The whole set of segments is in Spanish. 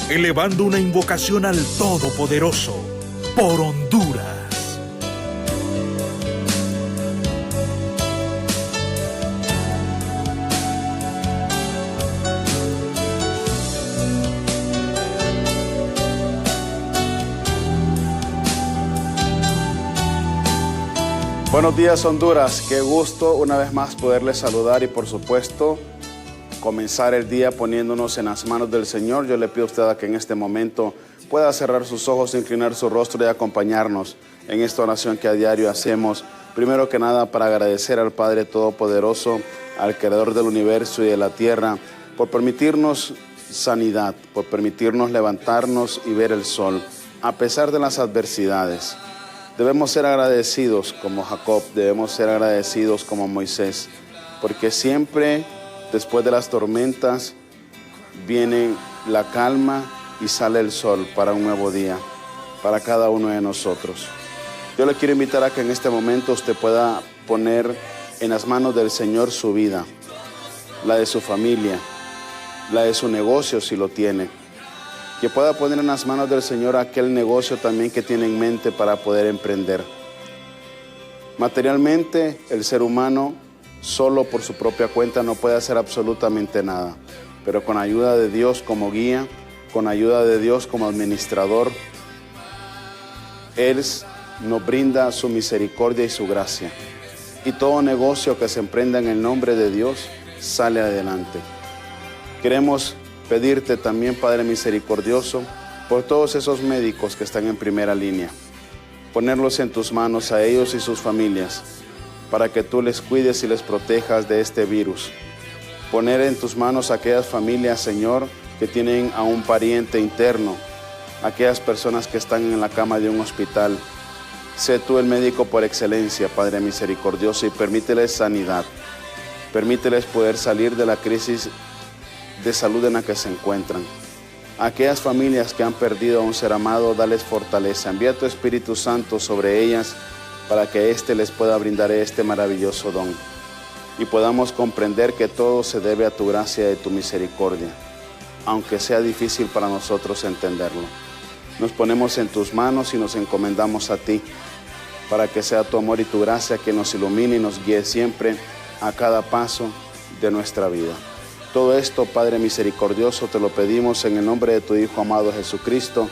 elevando una invocación al Todopoderoso por Honduras. Buenos días, Honduras. Qué gusto una vez más poderles saludar y, por supuesto, comenzar el día poniéndonos en las manos del Señor. Yo le pido a usted a que en este momento pueda cerrar sus ojos, inclinar su rostro y acompañarnos en esta oración que a diario hacemos. Primero que nada, para agradecer al Padre Todopoderoso, al Creador del universo y de la tierra, por permitirnos sanidad, por permitirnos levantarnos y ver el sol, a pesar de las adversidades. Debemos ser agradecidos como Jacob, debemos ser agradecidos como Moisés, porque siempre después de las tormentas viene la calma y sale el sol para un nuevo día, para cada uno de nosotros. Yo le quiero invitar a que en este momento usted pueda poner en las manos del Señor su vida, la de su familia, la de su negocio si lo tiene. Que pueda poner en las manos del Señor aquel negocio también que tiene en mente para poder emprender. Materialmente, el ser humano solo por su propia cuenta no puede hacer absolutamente nada, pero con ayuda de Dios como guía, con ayuda de Dios como administrador, Él nos brinda su misericordia y su gracia. Y todo negocio que se emprenda en el nombre de Dios sale adelante. Queremos pedirte también, Padre misericordioso, por todos esos médicos que están en primera línea, ponerlos en tus manos a ellos y sus familias, para que tú les cuides y les protejas de este virus. Poner en tus manos a aquellas familias, Señor, que tienen a un pariente interno, aquellas personas que están en la cama de un hospital. Sé tú el médico por excelencia, Padre misericordioso, y permíteles sanidad. Permíteles poder salir de la crisis de salud en la que se encuentran. A aquellas familias que han perdido a un ser amado, dales fortaleza. Envía tu Espíritu Santo sobre ellas para que éste les pueda brindar este maravilloso don y podamos comprender que todo se debe a tu gracia y tu misericordia, aunque sea difícil para nosotros entenderlo. Nos ponemos en tus manos y nos encomendamos a ti para que sea tu amor y tu gracia que nos ilumine y nos guíe siempre a cada paso de nuestra vida. Todo esto, Padre misericordioso, te lo pedimos en el nombre de tu Hijo amado Jesucristo,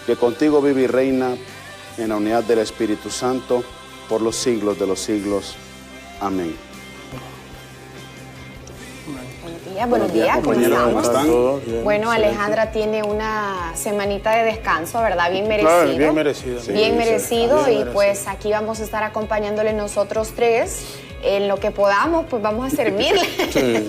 que contigo vive y reina en la unidad del Espíritu Santo por los siglos de los siglos. Amén. Buenos días, ¿cómo estamos? Bueno, Excelente. Alejandra tiene una semanita de descanso, ¿verdad? Bien merecido. Claro, bien merecido. Sí, bien merecido bien y pues aquí vamos a estar acompañándole nosotros tres. En lo que podamos, pues vamos a servirle. Sí,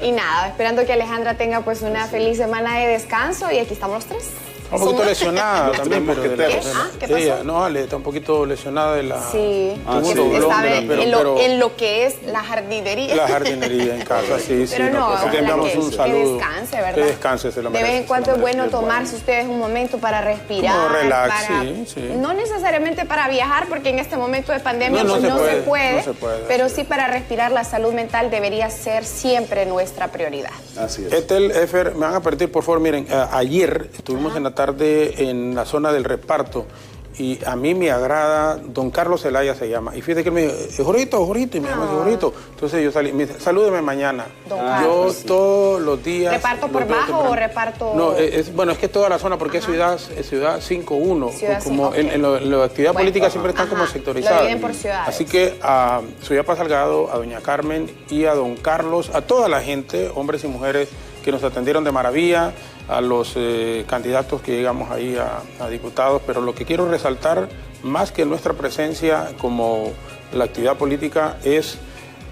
Y nada, esperando que Alejandra tenga pues una feliz semana de descanso y aquí estamos los tres. Un poquito lesionada también, pero ¿Qué pasó? ella, no, Ale, está un poquito lesionada de la... Sí, en lo que es la jardinería. La jardinería en casa, sí. Pero no, Así que enviamos un saludo. que descanse, ¿verdad? Que descanse, se lo merece. De vez en cuando es bueno tomarse ustedes un momento para respirar. Como relax, para, sí. No necesariamente para viajar, porque en este momento de pandemia No pues, se no se puede, pero sí. sí para respirar. La salud mental debería ser siempre nuestra prioridad. Así es. Etel, Efer, me van a permitir, por favor, miren, ayer estuvimos en la tarde en la zona del reparto y a mí me agrada, don Carlos Zelaya se llama, y fíjate que él me dijo, Jorito, y me llama Jorito. Entonces yo salí, me dice, salúdeme mañana. Don Yo Carlos. todos los días... ¿Reparto por bajo o reparto...? No, es que toda la zona, porque es ciudad 5-1, Ciudad como okay. en la actividad Bueno, política siempre están como lo sectorizadas. dividen por ciudades. Así que a Suyapa Salgado, a doña Carmen y a don Carlos, a toda la gente, hombres y mujeres que nos atendieron de maravilla, a los candidatos que llegamos ahí a diputados, pero lo que quiero resaltar, más que nuestra presencia como la actividad política, es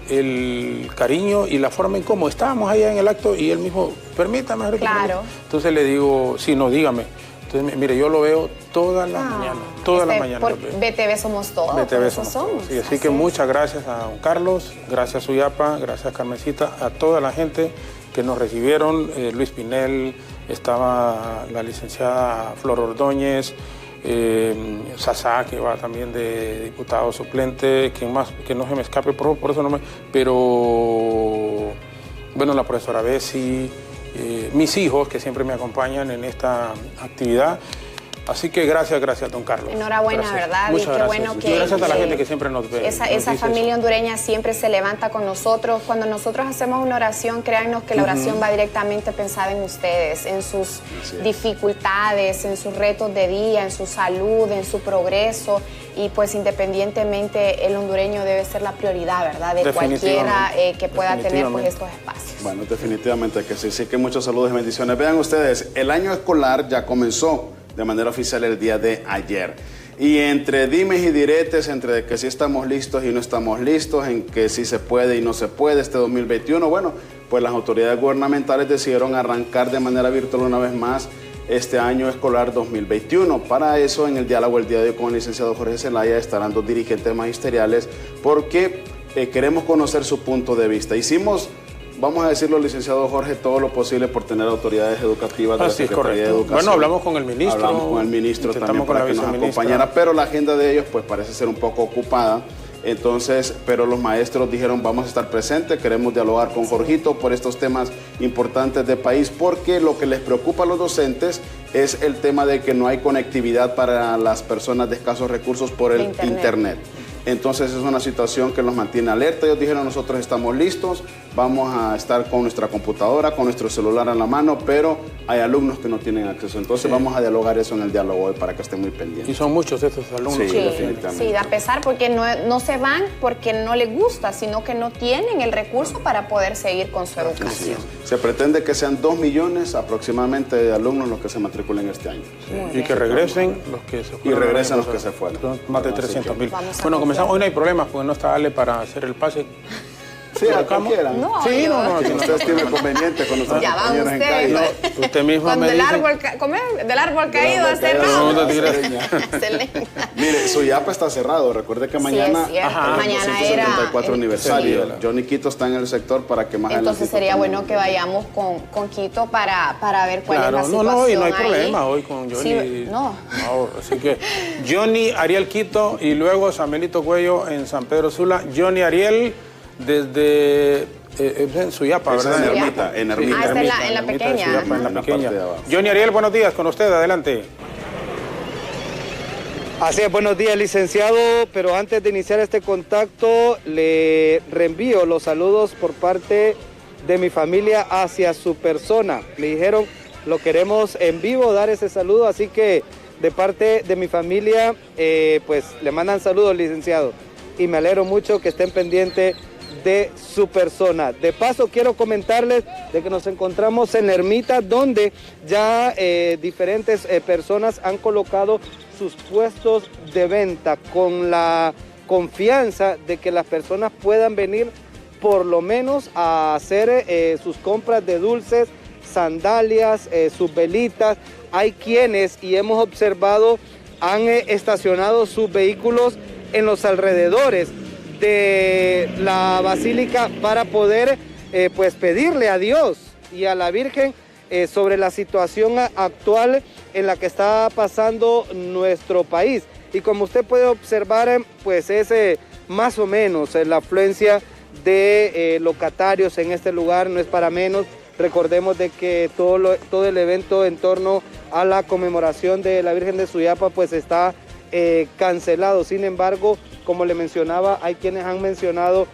el cariño y la forma en cómo estábamos allá en el acto y él mismo, permítame. Claro. Entonces le digo, sí, no, dígame. Entonces, mire, yo lo veo todas las mañanas, todas las mañanas. Por BTV somos todos. BTV somos todos. Sí, así que muchas gracias a don Carlos, gracias a Suyapa, gracias a Carmencita, a toda la gente que nos recibieron, Luis Pinel, estaba la licenciada Flor Ordóñez, Sasá, que va también de diputado suplente, quien más, que no se me escape, por eso no me... Pero, bueno, la profesora Bessi, mis hijos que siempre me acompañan en esta actividad. Así que gracias, don Carlos. Enhorabuena, gracias. ¿verdad? Muchas y qué gracias. bueno que, y gracias a la gente que siempre nos ve. Esa familia hondureña siempre se levanta con nosotros. Cuando nosotros hacemos una oración, créannos que la oración va directamente pensada en ustedes, en sus dificultades, en sus retos de día, en su salud, en su progreso. Y pues independientemente, el hondureño debe ser la prioridad, ¿verdad? De cualquiera que pueda tener pues estos espacios. Bueno, definitivamente que sí. Sí que muchos saludos y bendiciones. Vean ustedes, el año escolar ya comenzó de manera oficial el día de ayer. Y entre dimes y diretes, entre que sí estamos listos y no estamos listos, en que sí se puede y no se puede este 2021, bueno, pues las autoridades gubernamentales decidieron arrancar de manera virtual una vez más este año escolar 2021. Para eso, en el diálogo el día de hoy con el licenciado Jorge Zelaya estarán dos dirigentes magisteriales porque queremos conocer su punto de vista. Hicimos, vamos a decirlo, licenciado Jorge, todo lo posible por tener autoridades educativas de la Secretaría de Educación. Bueno, hablamos con el ministro. Hablamos con el ministro también para que nos acompañara, pero la agenda de ellos pues parece ser un poco ocupada. Entonces, pero los maestros dijeron vamos a estar presentes, queremos dialogar con Jorgito por estos temas importantes del país, porque lo que les preocupa a los docentes es el tema de que no hay conectividad para las personas de escasos recursos por el internet. Entonces es una situación que los mantiene alerta. Ellos dijeron nosotros estamos listos, vamos a estar con nuestra computadora, con nuestro celular a la mano, pero hay alumnos que no tienen acceso. Entonces vamos a dialogar eso en el diálogo hoy para que estén muy pendientes. Y son muchos estos alumnos. Sí, definitivamente. Sí, a pesar porque no se van porque no les gusta, sino que no tienen el recurso para poder seguir con su educación. Se pretende que sean 2 millones aproximadamente de alumnos los que se matriculen este año. Y que regresen los que se fueron. Y regresen los que se fueron. Más de 300,000. Bueno, comenzamos. Hoy no hay problemas porque no está Ale para hacer el pase. Sí, a cualquiera. No, sí, no. Si ustedes tienen conveniente con nuestros compañeros en calle. No, usted mismo cuando me del dice. árbol caído hace nada. Mire, Suyapa está cerrado. Recuerde que mañana es mañana era 174 aniversario. Johnny Quito está en el sector para que más entonces sería bueno que vayamos con Quito para ver cuál es la situación. No, y no hay problema hoy con Johnny. Sí, no. Así que Johnny, Ariel Quito y luego Samuelito Cuello en San Pedro Sula. Johnny Ariel desde en Suyapa, ¿verdad? En Ermita. En la pequeña. Suyapa, en la pequeña. Johnny Ariel, buenos días, con usted, adelante. Así es, buenos días, licenciado, pero antes de iniciar este contacto, le reenvío los saludos por parte de mi familia hacia su persona. Me dijeron, lo queremos en vivo, dar ese saludo, así que de parte de mi familia, pues le mandan saludos, licenciado, y me alegro mucho que estén pendientes de su persona. De paso, quiero comentarles de que nos encontramos en la Ermita, donde ya diferentes personas han colocado sus puestos de venta con la confianza de que las personas puedan venir por lo menos a hacer sus compras de dulces, sandalias, sus velitas. Hay quienes, y hemos observado, han estacionado sus vehículos en los alrededores de la basílica para poder pues pedirle a Dios y a la Virgen sobre la situación actual en la que está pasando nuestro país. Y como usted puede observar, pues es más o menos la afluencia de locatarios en este lugar, no es para menos. Recordemos de que todo el evento en torno a la conmemoración de la Virgen de Suyapa pues está cancelado. Sin embargo, como le mencionaba, hay quienes han mencionado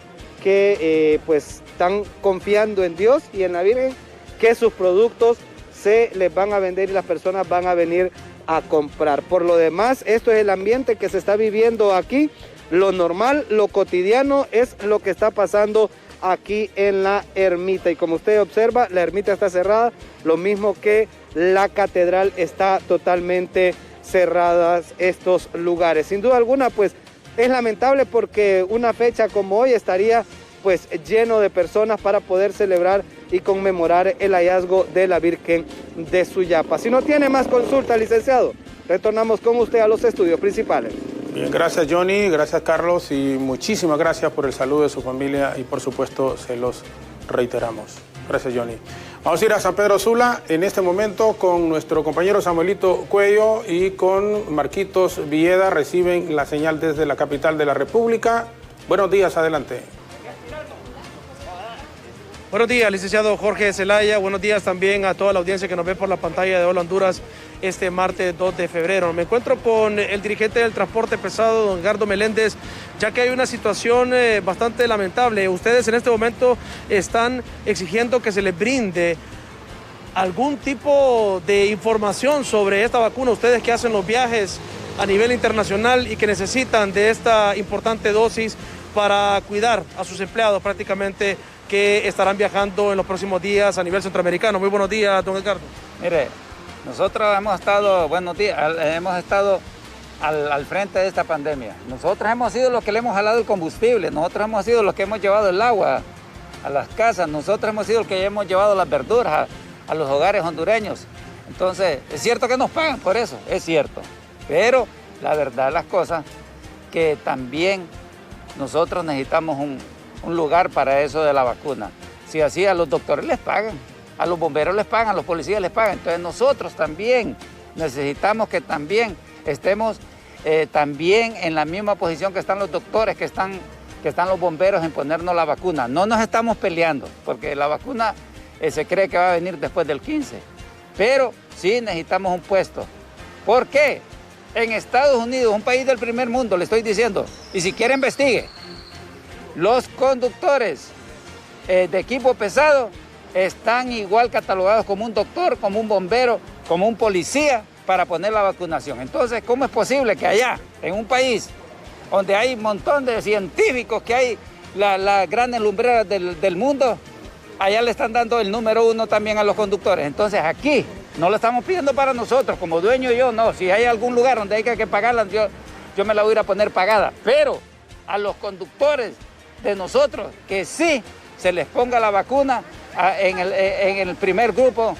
que pues están confiando en Dios y en la Virgen, que sus productos se les van a vender y las personas van a venir a comprar. Por lo demás, esto es el ambiente que se está viviendo aquí. Lo normal, lo cotidiano es lo que está pasando aquí en la Ermita. Y como usted observa, la Ermita está cerrada, lo mismo que la catedral está totalmente cerradas estos lugares. Sin duda alguna, pues es lamentable porque una fecha como hoy estaría pues lleno de personas para poder celebrar y conmemorar el hallazgo de la Virgen de Suyapa. Si no tiene más consulta, licenciado, retornamos con usted a los estudios principales. Bien, gracias Johnny, gracias Carlos y muchísimas gracias por el saludo de su familia y por supuesto se los reiteramos. Gracias Johnny. Vamos a ir a San Pedro Sula en este momento con nuestro compañero Samuelito Cuello y con Marquitos Villeda. Reciben la señal desde la capital de la República. Buenos días, adelante. Buenos días, licenciado Jorge Zelaya. Buenos días también a toda la audiencia que nos ve por la pantalla de Hola Honduras este martes 2 de febrero. Me encuentro con el dirigente del transporte pesado, don Edgardo Meléndez, ya que hay una situación bastante lamentable. Ustedes en este momento están exigiendo que se les brinde algún tipo de información sobre esta vacuna. Ustedes que hacen los viajes a nivel internacional y que necesitan de esta importante dosis para cuidar a sus empleados prácticamente que estarán viajando en los próximos días a nivel centroamericano. Muy buenos días, don Edgardo. Mire, nosotros hemos estado, al frente de esta pandemia. Nosotros hemos sido los que le hemos jalado el combustible, nosotros hemos sido los que hemos llevado el agua a las casas, nosotros hemos sido los que hemos llevado las verduras a los hogares hondureños. Entonces, es cierto que nos pagan por eso, es cierto. Pero la verdad de las cosas, que también nosotros necesitamos un lugar para eso de la vacuna. Si así a los doctores les pagan, a los bomberos les pagan, a los policías les pagan. Entonces nosotros también necesitamos que también estemos también en la misma posición que están los doctores, que están los bomberos en ponernos la vacuna. No nos estamos peleando, porque la vacuna se cree que va a venir después del 15. Pero sí necesitamos un puesto. ¿Por qué? En Estados Unidos, un país del primer mundo, le estoy diciendo, y si quiere investigue, los conductores de equipo pesado están igual catalogados como un doctor, como un bombero, como un policía para poner la vacunación. Entonces, ¿cómo es posible que allá, en un país donde hay un montón de científicos, que hay las grandes lumbreras del mundo, allá le están dando el número 1 también a los conductores? Entonces aquí no lo estamos pidiendo para nosotros, como dueño yo, no. Si hay algún lugar donde hay que pagarla, yo me la voy a ir a poner pagada. Pero a los conductores de nosotros, que sí se les ponga la vacuna en el primer grupo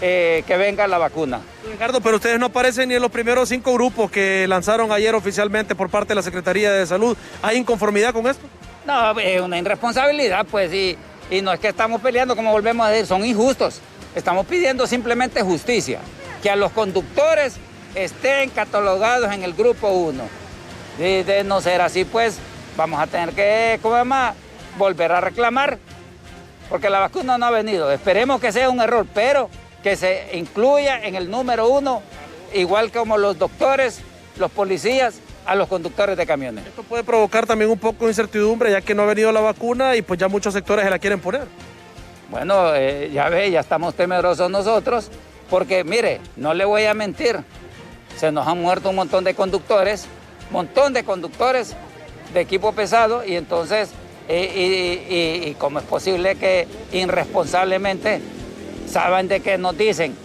que venga la vacuna. Ricardo, pero ustedes no aparecen ni en los primeros 5 grupos que lanzaron ayer oficialmente por parte de la Secretaría de Salud. ¿Hay inconformidad con esto? No, es una irresponsabilidad, pues, y no es que estamos peleando, como volvemos a decir, son injustos. Estamos pidiendo simplemente justicia, que a los conductores estén catalogados en el grupo 1. De no ser así, pues, vamos a tener que, volver a reclamar, porque la vacuna no ha venido. Esperemos que sea un error, pero que se incluya en el número 1, igual como los doctores, los policías, a los conductores de camiones. Esto puede provocar también un poco de incertidumbre, ya que no ha venido la vacuna y pues ya muchos sectores se la quieren poner. Bueno, ya estamos temerosos nosotros, porque mire, no le voy a mentir, se nos han muerto un montón de conductores de equipo pesado, y entonces, y cómo es posible que irresponsablemente saben de que nos dicen,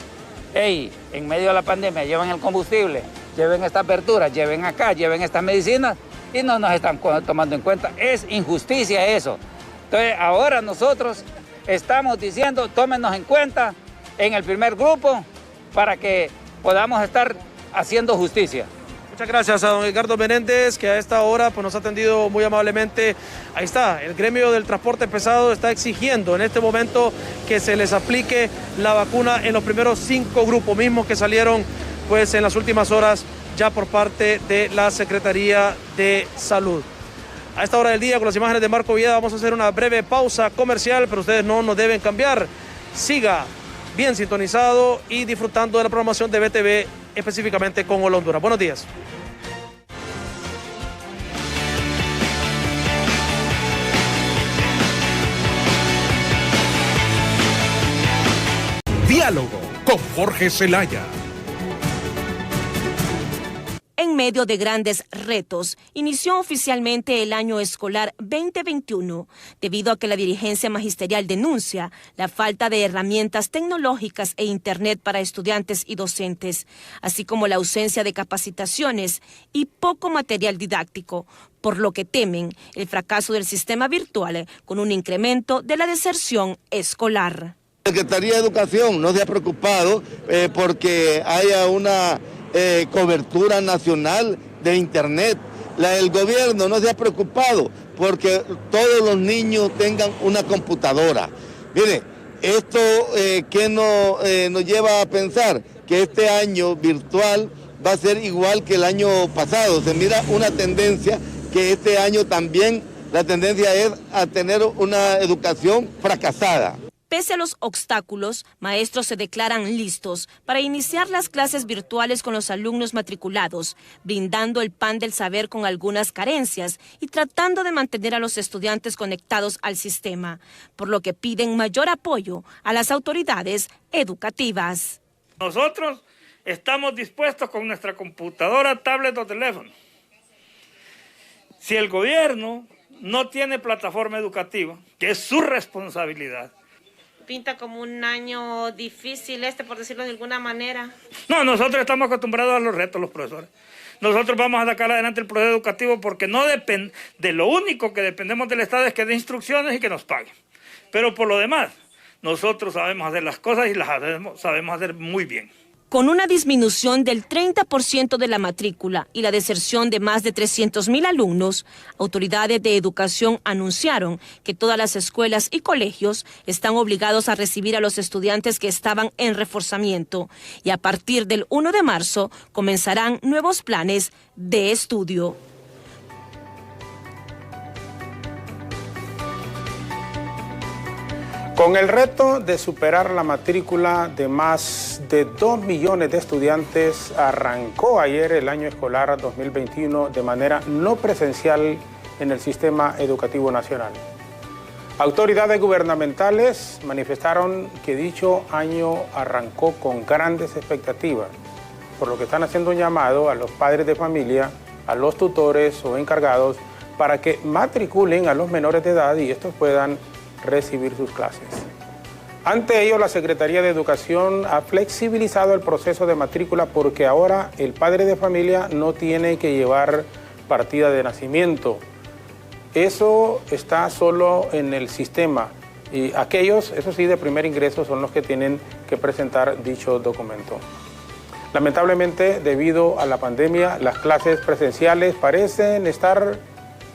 hey, en medio de la pandemia lleven el combustible, lleven estas verduras, lleven acá, lleven estas medicinas, y no nos están tomando en cuenta. Es injusticia eso. Entonces ahora nosotros estamos diciendo, tómenos en cuenta en el primer grupo para que podamos estar haciendo justicia. Muchas gracias a don Edgardo Meléndez, que a esta hora pues, nos ha atendido muy amablemente. Ahí está, el gremio del transporte pesado está exigiendo en este momento que se les aplique la vacuna en los primeros 5 grupos mismos que salieron pues, en las últimas horas ya por parte de la Secretaría de Salud. A esta hora del día, con las imágenes de Marco Villeda, vamos a hacer una breve pausa comercial, pero ustedes no nos deben cambiar. Siga bien sintonizado y disfrutando de la programación de BTV, específicamente con Hola Honduras. Buenos días. Diálogo con Jorge Zelaya. En medio de grandes retos, inició oficialmente el año escolar 2021, debido a que la dirigencia magisterial denuncia la falta de herramientas tecnológicas e Internet para estudiantes y docentes, así como la ausencia de capacitaciones y poco material didáctico, por lo que temen el fracaso del sistema virtual con un incremento de la deserción escolar. La Secretaría de Educación no se ha preocupado porque haya una cobertura nacional de Internet. El gobierno no se ha preocupado porque todos los niños tengan una computadora. Mire, esto que nos lleva a pensar que este año virtual va a ser igual que el año pasado. Se mira una tendencia que este año también la tendencia es a tener una educación fracasada. Pese a los obstáculos, maestros se declaran listos para iniciar las clases virtuales con los alumnos matriculados, brindando el pan del saber con algunas carencias y tratando de mantener a los estudiantes conectados al sistema, por lo que piden mayor apoyo a las autoridades educativas. Nosotros estamos dispuestos con nuestra computadora, tablet o teléfono. Si el gobierno no tiene plataforma educativa, que es su responsabilidad, pinta como un año difícil por decirlo de alguna manera. No, nosotros estamos acostumbrados a los retos, los profesores. Nosotros vamos a sacar adelante el proceso educativo porque no depende, de lo único que dependemos del Estado es que dé instrucciones y que nos pague. Pero por lo demás, nosotros sabemos hacer las cosas y las sabemos hacer muy bien. Con una disminución del 30% de la matrícula y la deserción de más de 300.000 alumnos, autoridades de educación anunciaron que todas las escuelas y colegios están obligados a recibir a los estudiantes que estaban en reforzamiento y a partir del 1 de marzo comenzarán nuevos planes de estudio. Con el reto de superar la matrícula de más de 2 millones de estudiantes, arrancó ayer el año escolar 2021 de manera no presencial en el sistema educativo nacional. Autoridades gubernamentales manifestaron que dicho año arrancó con grandes expectativas, por lo que están haciendo un llamado a los padres de familia, a los tutores o encargados para que matriculen a los menores de edad y estos puedan recibir sus clases. Ante ello, la Secretaría de Educación ha flexibilizado el proceso de matrícula porque ahora el padre de familia no tiene que llevar partida de nacimiento. Eso está solo en el sistema y aquellos, eso sí, de primer ingreso son los que tienen que presentar dicho documento. Lamentablemente, debido a la pandemia, las clases presenciales parecen estar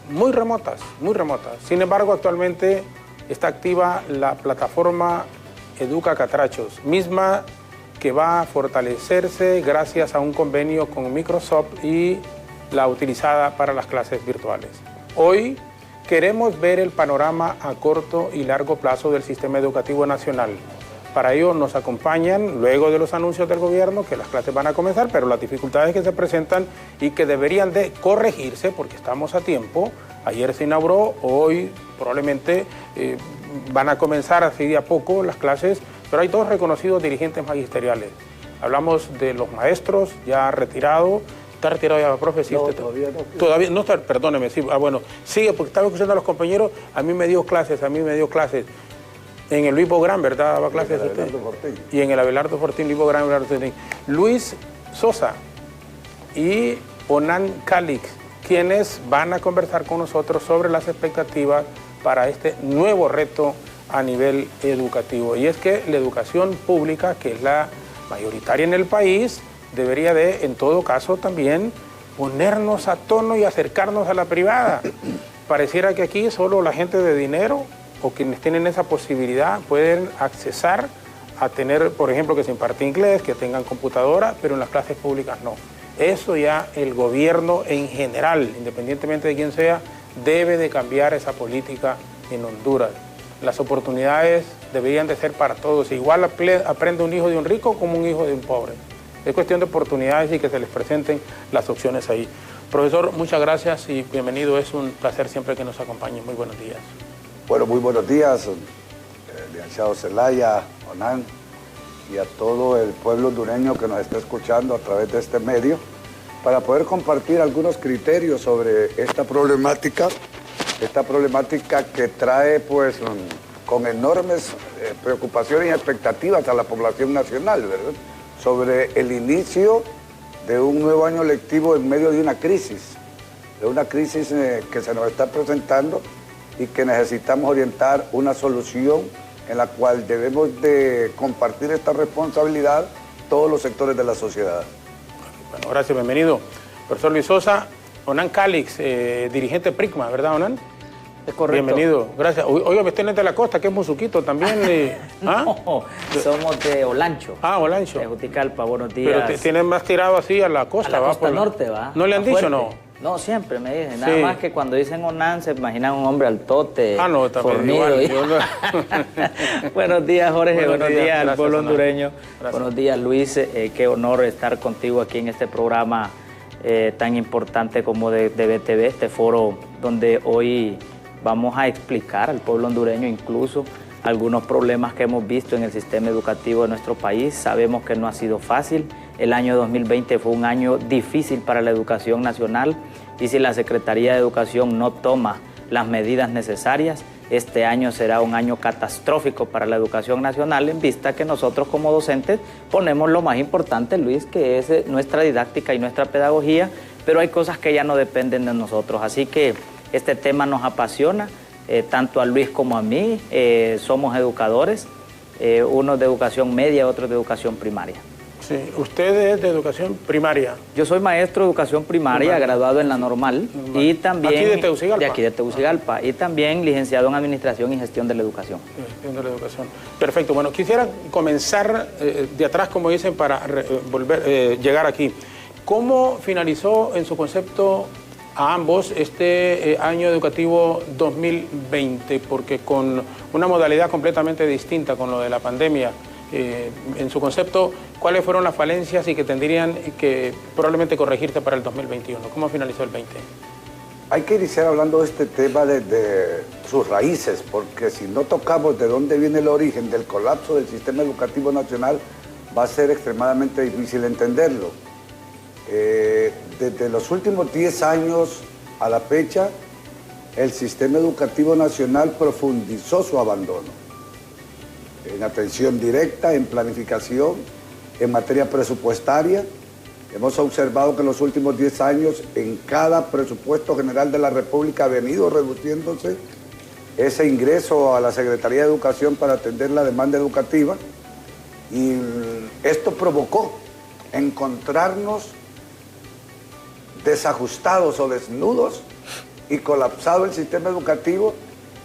muy remotas, muy remotas. Sin embargo, actualmente está activa la plataforma Educa Catrachos, misma que va a fortalecerse gracias a un convenio con Microsoft y la utilizada para las clases virtuales. Hoy queremos ver el panorama a corto y largo plazo del sistema educativo nacional. Para ello nos acompañan, luego de los anuncios del gobierno, que las clases van a comenzar, pero las dificultades que se presentan y que deberían de corregirse porque estamos a tiempo. Ayer se inauguró, hoy probablemente van a comenzar así de a poco las clases, pero hay dos reconocidos dirigentes magisteriales. Hablamos de los maestros ya retirados. ¿Está retirado ya, profe? ¿Sí? No, todavía no. Todavía no está, perdóneme, sí, bueno, sigue, porque estaba escuchando a los compañeros, a mí me dio clases. En el Luis Bográn, ¿verdad? Daba clases usted. Y en el Abelardo Fortín, Luis Bográn, Abelardo Fortín. Luis Sosa y Onan Calix, quienes van a conversar con nosotros sobre las expectativas para este nuevo reto a nivel educativo. Y es que la educación pública, que es la mayoritaria en el país, debería de, en todo caso, también ponernos a tono y acercarnos a la privada. Pareciera que aquí solo la gente de dinero o quienes tienen esa posibilidad pueden accesar a tener, por ejemplo, que se imparte inglés, que tengan computadora, pero en las clases públicas no. Eso ya el gobierno en general, independientemente de quién sea, debe de cambiar esa política en Honduras. Las oportunidades deberían de ser para todos. Igual aprende un hijo de un rico como un hijo de un pobre. Es cuestión de oportunidades y que se les presenten las opciones ahí. Profesor, muchas gracias y bienvenido. Es un placer siempre que nos acompañe. Muy buenos días. Bueno, muy buenos días, licenciado Zelaya, Onan, y a todo el pueblo hondureño que nos está escuchando a través de este medio, para poder compartir algunos criterios sobre esta problemática que trae pues con enormes preocupaciones y expectativas a la población nacional, ¿verdad? Sobre el inicio de un nuevo año lectivo en medio de una crisis que se nos está presentando y que necesitamos orientar una solución en la cual debemos de compartir esta responsabilidad todos los sectores de la sociedad. Bueno, gracias, bienvenido. Profesor Luis Sosa, Onan Calix, dirigente PRICMA, ¿verdad, Onan? Es correcto. Bienvenido, gracias. Oiga, usted no es de la costa, que es Musuquito también. No, somos de Olancho. Ah, Olancho. De Juticalpa, buenos días. Pero tienen más tirado así a la costa, a la ¿va? costa norte, ¿va? ¿No le han dicho, no? No, siempre me dicen. Nada más que cuando dicen Onan se imaginan un hombre altote, fornido. Buenos días, Jorge. Buenos días al pueblo hondureño. Buenos días, Luis. Qué honor estar contigo aquí en este programa tan importante como de BTV, este foro donde hoy vamos a explicar al pueblo hondureño incluso algunos problemas que hemos visto en el sistema educativo de nuestro país. Sabemos que no ha sido fácil. El año 2020 fue un año difícil para la educación nacional y si la Secretaría de Educación no toma las medidas necesarias, este año será un año catastrófico para la educación nacional en vista que nosotros como docentes ponemos lo más importante, Luis, que es nuestra didáctica y nuestra pedagogía, pero hay cosas que ya no dependen de nosotros. Así que este tema nos apasiona, tanto a Luis como a mí. Somos educadores, unos de educación media, otros de educación primaria. Sí, usted es de educación primaria. Yo soy maestro de educación primaria, graduado en la normal. Y también... ¿Aquí de Tegucigalpa? De aquí de Tegucigalpa. Y también licenciado en Administración y Gestión de la Educación. Gestión de la Educación. Perfecto. Bueno, quisiera comenzar de atrás, como dicen, para llegar aquí. ¿Cómo finalizó en su concepto a ambos este año educativo 2020? Porque con una modalidad completamente distinta con lo de la pandemia. En su concepto, ¿cuáles fueron las falencias y que tendrían que probablemente corregirse para el 2021? ¿Cómo finalizó el 20? Hay que iniciar hablando de este tema desde sus raíces, porque si no tocamos de dónde viene el origen del colapso del sistema educativo nacional, va a ser extremadamente difícil entenderlo. Desde los últimos 10 años a la fecha, el sistema educativo nacional profundizó su abandono. En atención directa, en planificación, en materia presupuestaria. Hemos observado que en los últimos 10 años en cada presupuesto general de la República ha venido reduciéndose ese ingreso a la Secretaría de Educación para atender la demanda educativa y esto provocó encontrarnos desajustados o desnudos y colapsado el sistema educativo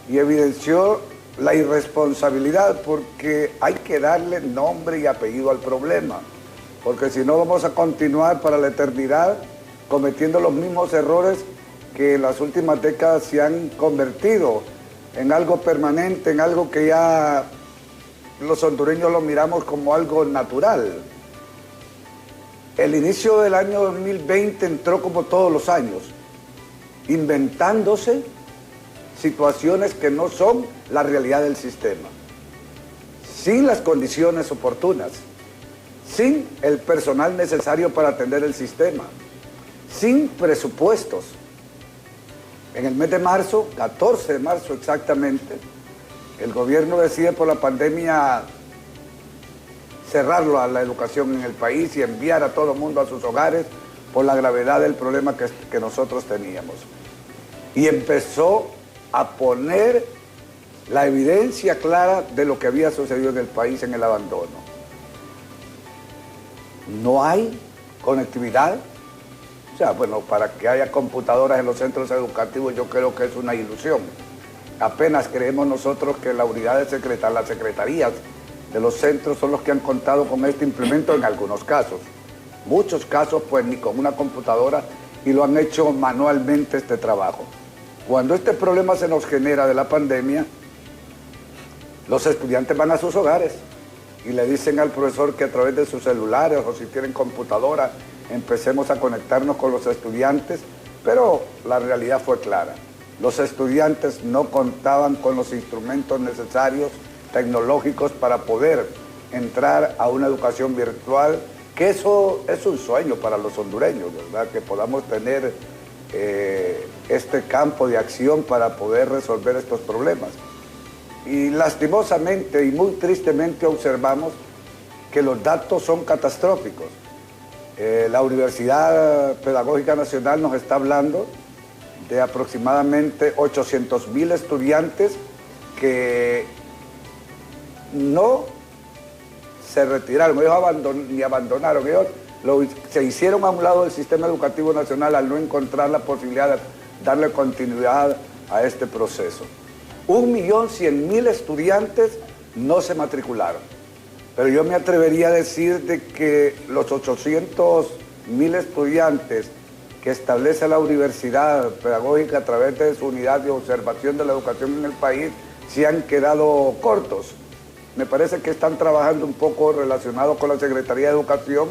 y evidenció la irresponsabilidad, porque hay que darle nombre y apellido al problema, porque si no vamos a continuar para la eternidad cometiendo los mismos errores que en las últimas décadas se han convertido en algo permanente, en algo que ya los hondureños lo miramos como algo natural. El inicio del año 2020 entró como todos los años, inventándose situaciones que no son la realidad del sistema, sin las condiciones oportunas, sin el personal necesario para atender el sistema, sin presupuestos. En el mes de marzo, 14 de marzo exactamente, el gobierno decide por la pandemia cerrarlo a la educación en el país y enviar a todo el mundo a sus hogares por la gravedad del problema que nosotros teníamos. Y empezó a poner la evidencia clara de lo que había sucedido en el país en el abandono. No hay conectividad. O sea, bueno, para que haya computadoras en los centros educativos yo creo que es una ilusión. Apenas creemos nosotros que la unidad de las secretarías de los centros son los que han contado con este implemento en algunos casos. Muchos casos pues ni con una computadora y lo han hecho manualmente este trabajo. Cuando este problema se nos genera de la pandemia, los estudiantes van a sus hogares y le dicen al profesor que a través de sus celulares o si tienen computadora empecemos a conectarnos con los estudiantes, pero la realidad fue clara. Los estudiantes no contaban con los instrumentos necesarios tecnológicos para poder entrar a una educación virtual, que eso es un sueño para los hondureños, ¿verdad? Que podamos tener este campo de acción para poder resolver estos problemas. Y lastimosamente y muy tristemente observamos que los datos son catastróficos. La Universidad Pedagógica Nacional nos está hablando de aproximadamente 800,000 estudiantes que no se retiraron, ellos ni abandonaron, ellos se hicieron a un lado del sistema educativo nacional al no encontrar la posibilidad de darle continuidad a este proceso. 1.100.000 estudiantes no se matricularon, pero yo me atrevería a decir de que los 800.000 estudiantes que establece la Universidad Pedagógica a través de su unidad de observación de la educación en el país se han quedado cortos. Me parece que están trabajando un poco relacionado con la Secretaría de Educación,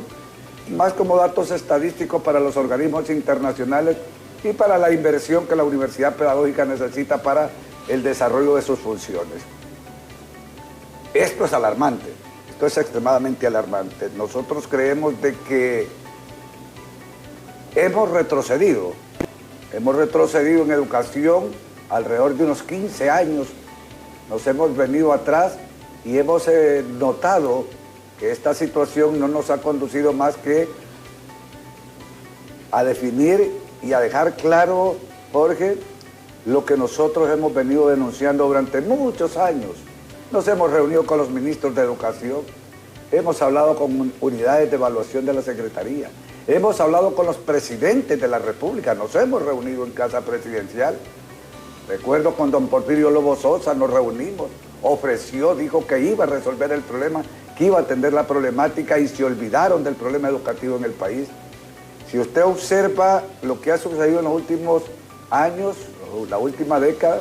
más como datos estadísticos para los organismos internacionales y para la inversión que la Universidad Pedagógica necesita para el desarrollo de sus funciones. Esto es alarmante, esto es extremadamente alarmante. Nosotros creemos de que hemos retrocedido en educación alrededor de unos 15 años, nos hemos venido atrás y hemos notado que esta situación no nos ha conducido más que a definir y a dejar claro, Jorge, lo que nosotros hemos venido denunciando durante muchos años. Nos hemos reunido con los ministros de Educación, hemos hablado con unidades de evaluación de la Secretaría, hemos hablado con los presidentes de la República, nos hemos reunido en Casa Presidencial. Recuerdo con don Porfirio Lobo Sosa nos reunimos, ofreció, dijo que iba a resolver el problema, que iba a atender la problemática y se olvidaron del problema educativo en el país. Si usted observa lo que ha sucedido en los últimos años, la última década,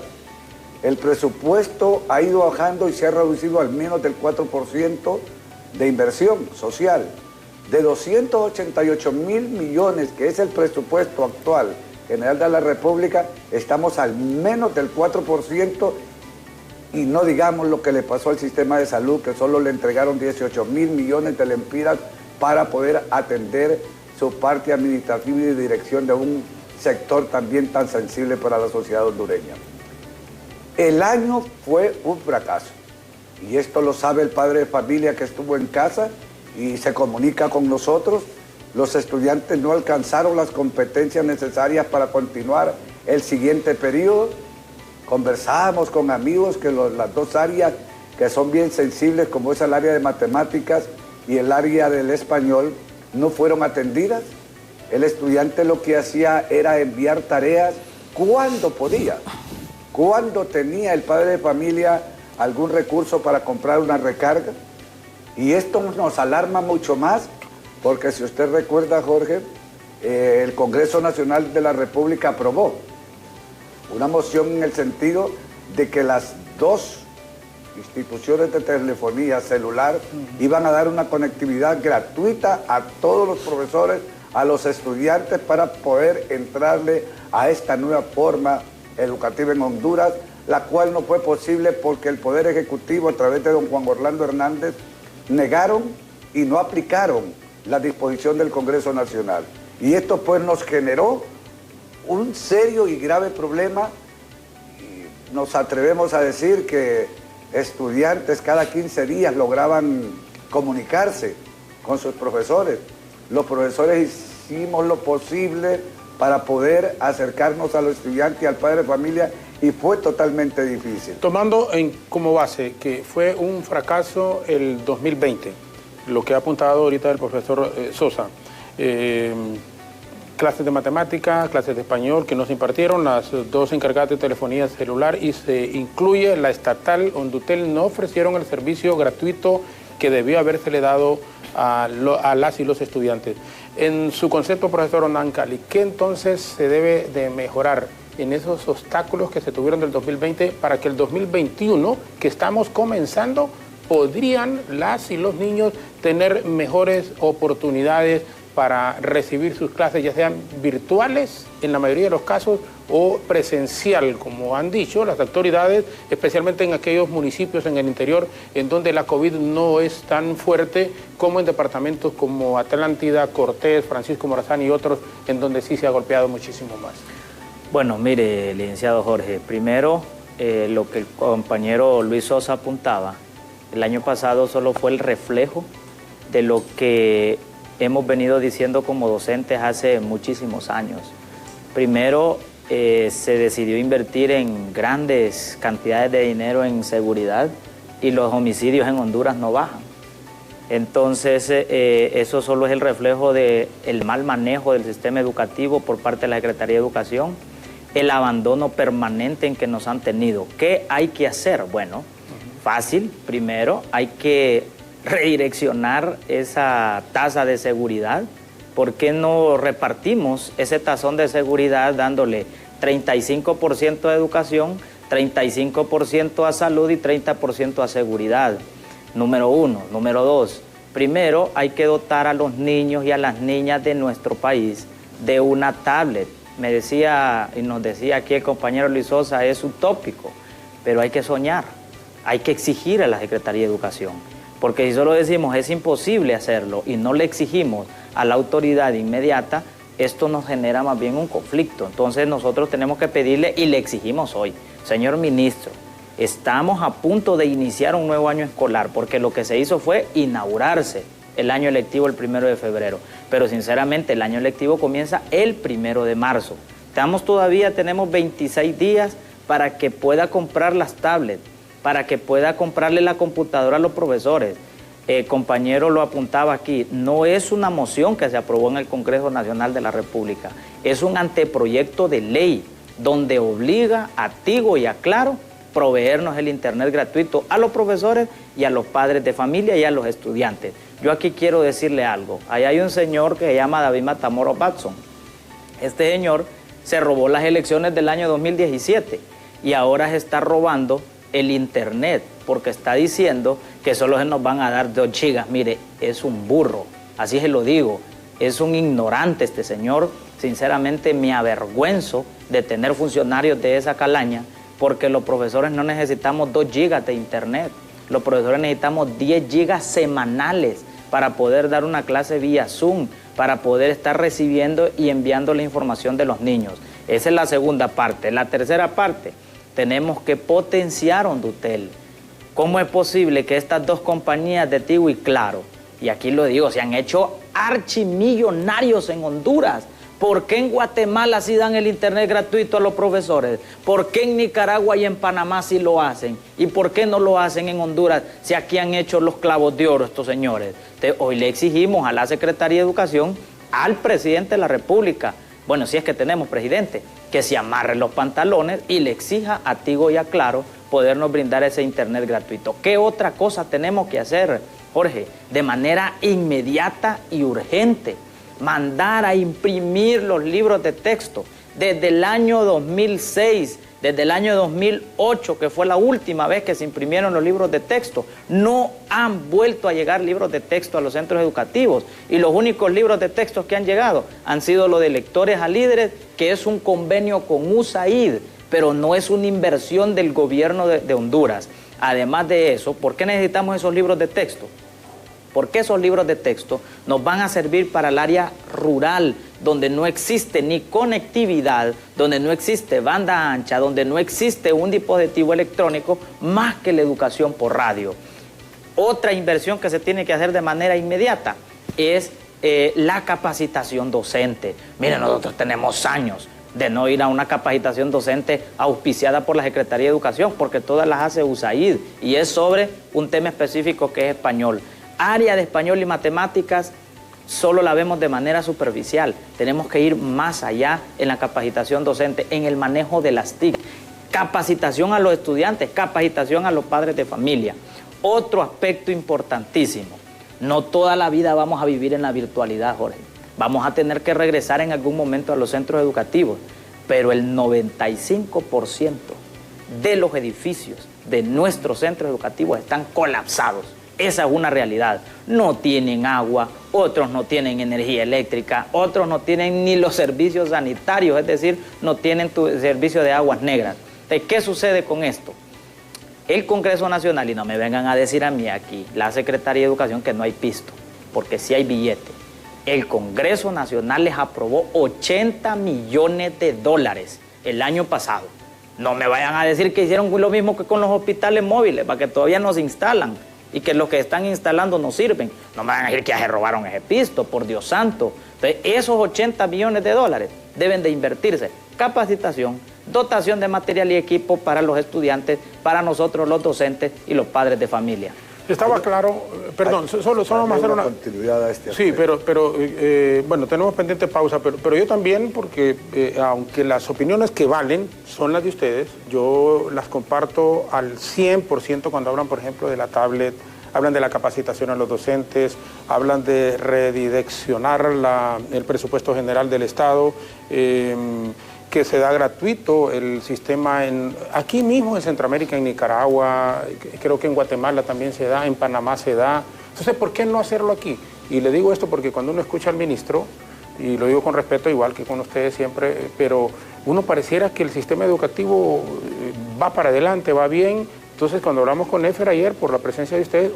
el presupuesto ha ido bajando y se ha reducido al menos del 4% de inversión social. De 288.000 millones, que es el presupuesto actual general de la República, estamos al menos del 4%, y no digamos lo que le pasó al sistema de salud, que solo le entregaron 18.000 millones de lempiras para poder atender su parte administrativa y de dirección de un sector también tan sensible para la sociedad hondureña. El año fue un fracaso, y esto lo sabe el padre de familia que estuvo en casa y se comunica con nosotros. Los estudiantes no alcanzaron las competencias necesarias para continuar el siguiente periodo. Conversábamos con amigos que las dos áreas que son bien sensibles, como es el área de matemáticas y el área del español, no fueron atendidas. El estudiante lo que hacía era enviar tareas cuando podía, cuando tenía el padre de familia algún recurso para comprar una recarga. Y esto nos alarma mucho más, porque si usted recuerda, Jorge, el Congreso Nacional de la República aprobó una moción en el sentido de que las dos instituciones de telefonía celular iban a dar una conectividad gratuita a todos los profesores, a los estudiantes, para poder entrarle a esta nueva forma educativa en Honduras, la cual no fue posible porque el Poder Ejecutivo, a través de don Juan Orlando Hernández, negaron y no aplicaron la disposición del Congreso Nacional. Y esto pues nos generó un serio y grave problema. Y nos atrevemos a decir que estudiantes cada 15 días lograban comunicarse con sus profesores. Los profesores hicimos lo posible para poder acercarnos a los estudiantes y al padre de familia, y fue totalmente difícil. Tomando como base que fue un fracaso el 2020, lo que ha apuntado ahorita el profesor Sosa, clases de matemática, clases de español que no se impartieron, las dos encargadas de telefonía celular, y se incluye la estatal Hondutel, no ofrecieron el servicio gratuito que debió habérsele dado a las y los estudiantes. En su concepto, profesor Hernán Cali, ¿qué entonces se debe de mejorar en esos obstáculos que se tuvieron del 2020 para que el 2021, que estamos comenzando, podrían las y los niños tener mejores oportunidades para recibir sus clases, ya sean virtuales en la mayoría de los casos o presencial, como han dicho las autoridades, especialmente en aquellos municipios en el interior en donde la COVID no es tan fuerte como en departamentos como Atlántida, Cortés, Francisco Morazán y otros, en donde sí se ha golpeado muchísimo más? Bueno, mire, licenciado Jorge, primero lo que el compañero Luis Sosa apuntaba, el año pasado solo fue el reflejo de lo que hemos venido diciendo como docentes hace muchísimos años. Primero, se decidió invertir en grandes cantidades de dinero en seguridad y los homicidios en Honduras no bajan. Entonces, eso solo es el reflejo del mal manejo del sistema educativo por parte de la Secretaría de Educación. el abandono permanente en que nos han tenido. ¿Qué hay que hacer? Bueno, fácil. Primero, hay que redireccionar esa tasa de seguridad. ¿Por qué no repartimos ese tazón de seguridad dándole 35% a educación, 35% a salud y 30% a seguridad? Número uno. Número dos, primero hay que dotar a los niños y a las niñas de nuestro país de una tablet. Me decía y nos decía aquí el compañero Luis Sosa, es utópico, pero hay que soñar, hay que exigir a la Secretaría de Educación, porque si solo decimos es imposible hacerlo y no le exigimos a la autoridad inmediata, esto nos genera más bien un conflicto. Entonces nosotros tenemos que pedirle y le exigimos hoy, señor ministro, estamos a punto de iniciar un nuevo año escolar, porque lo que se hizo fue inaugurarse el año lectivo el 1 de febrero, pero sinceramente el año lectivo comienza el 1 de marzo. Tenemos 26 días para que pueda comprar las tablets, para que pueda comprarle la computadora a los profesores. El compañero lo apuntaba aquí, no es una moción que se aprobó en el Congreso Nacional de la República, es un anteproyecto de ley donde obliga a Tigo y a Claro proveernos el internet gratuito a los profesores y a los padres de familia y a los estudiantes. Yo aquí quiero decirle algo. Ahí hay un señor que se llama David Matamoros Batson. Este señor se robó las elecciones del año 2017 y ahora se está robando el internet porque está diciendo que solo se nos van a dar 2 gigas. Mire, es un burro, así se lo digo. Es un ignorante este señor. Sinceramente me avergüenzo de tener funcionarios de esa calaña, porque los profesores no necesitamos 2 gigas de internet. Los profesores necesitamos 10 gigas semanales para poder dar una clase vía Zoom, para poder estar recibiendo y enviando la información de los niños. Esa es la segunda parte. La tercera parte, tenemos que potenciar Hondutel. ¿Cómo es posible que estas 2 compañías de Tigo y Claro, y aquí lo digo, se han hecho archimillonarios en Honduras? ¿Por qué en Guatemala sí dan el internet gratuito a los profesores? ¿Por qué en Nicaragua y en Panamá sí lo hacen? ¿Y por qué no lo hacen en Honduras si aquí han hecho los clavos de oro estos señores? Entonces, hoy le exigimos a la Secretaría de Educación, al presidente de la República, bueno, si es que tenemos presidente, que se amarre los pantalones y le exija a Tigo y a Claro podernos brindar ese internet gratuito. ¿Qué otra cosa tenemos que hacer, Jorge? De manera inmediata y urgente, mandar a imprimir los libros de texto. Desde el año 2006, desde el año 2008, que fue la última vez que se imprimieron los libros de texto, no han vuelto a llegar libros de texto a los centros educativos. Y los únicos libros de texto que han llegado han sido los de Lectores a Líderes, que es un convenio con USAID, pero no es una inversión del gobierno de Honduras. Además de eso, ¿por qué necesitamos esos libros de texto? Porque esos libros de texto nos van a servir para el área rural, donde no existe ni conectividad, donde no existe banda ancha, donde no existe un dispositivo electrónico más que la educación por radio. Otra inversión que se tiene que hacer de manera inmediata es la capacitación docente. Miren, nosotros tenemos años de no ir a una capacitación docente auspiciada por la Secretaría de Educación, porque todas las hace USAID y es sobre un tema específico que es español. Área de español y matemáticas solo la vemos de manera superficial. Tenemos que ir más allá en la capacitación docente, en el manejo de las TIC, capacitación a los estudiantes, capacitación a los padres de familia. Otro aspecto importantísimo, no toda la vida vamos a vivir en la virtualidad, Jorge. Vamos a tener que regresar en algún momento a los centros educativos, pero el 95% de los edificios de nuestros centros educativos están colapsados. Esa es una realidad. No tienen agua, otros no tienen energía eléctrica, otros no tienen ni los servicios sanitarios, es decir, no tienen tu servicio de aguas negras. Entonces, ¿qué sucede con esto? El Congreso Nacional, y no me vengan a decir a mí aquí, la Secretaría de Educación, que no hay pisto, porque sí hay billete. El Congreso Nacional les aprobó 80 millones de dólares el año pasado. No me vayan a decir que hicieron lo mismo que con los hospitales móviles, para que todavía no se instalan y que los que están instalando no sirven. No me van a decir que ya se robaron ese pisto, por Dios santo. Entonces, esos 80 millones de dólares deben de invertirse. Capacitación, dotación de material y equipo para los estudiantes, para nosotros los docentes y los padres de familia. Estaba claro, perdón, solo vamos a hacer una continuidad a este sí, aspecto. pero bueno, tenemos pendiente pausa, pero yo también, porque aunque las opiniones que valen son las de ustedes, yo las comparto al 100% cuando hablan, por ejemplo, de la tablet, hablan de la capacitación a los docentes, hablan de redireccionar el presupuesto general del Estado, que se da gratuito el sistema aquí mismo en Centroamérica, en Nicaragua, creo que en Guatemala también se da, en Panamá se da. Entonces, ¿por qué no hacerlo aquí? Y le digo esto porque cuando uno escucha al ministro, y lo digo con respeto, igual que con ustedes siempre, pero uno pareciera que el sistema educativo va para adelante, va bien. Entonces, cuando hablamos con EFER ayer, por la presencia de ustedes,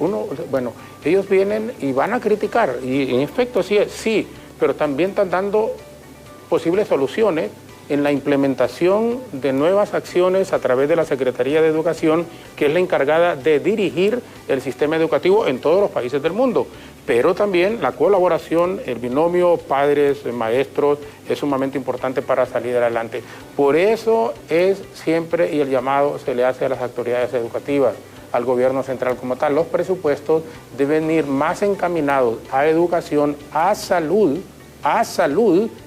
bueno, ellos vienen y van a criticar, y en efecto sí, pero también están dando posibles soluciones en la implementación de nuevas acciones a través de la Secretaría de Educación, que es la encargada de dirigir el sistema educativo en todos los países del mundo. Pero también la colaboración, el binomio padres, maestros, es sumamente importante para salir adelante. Por eso es siempre, y el llamado se le hace a las autoridades educativas, al gobierno central como tal, los presupuestos deben ir más encaminados a educación, a salud,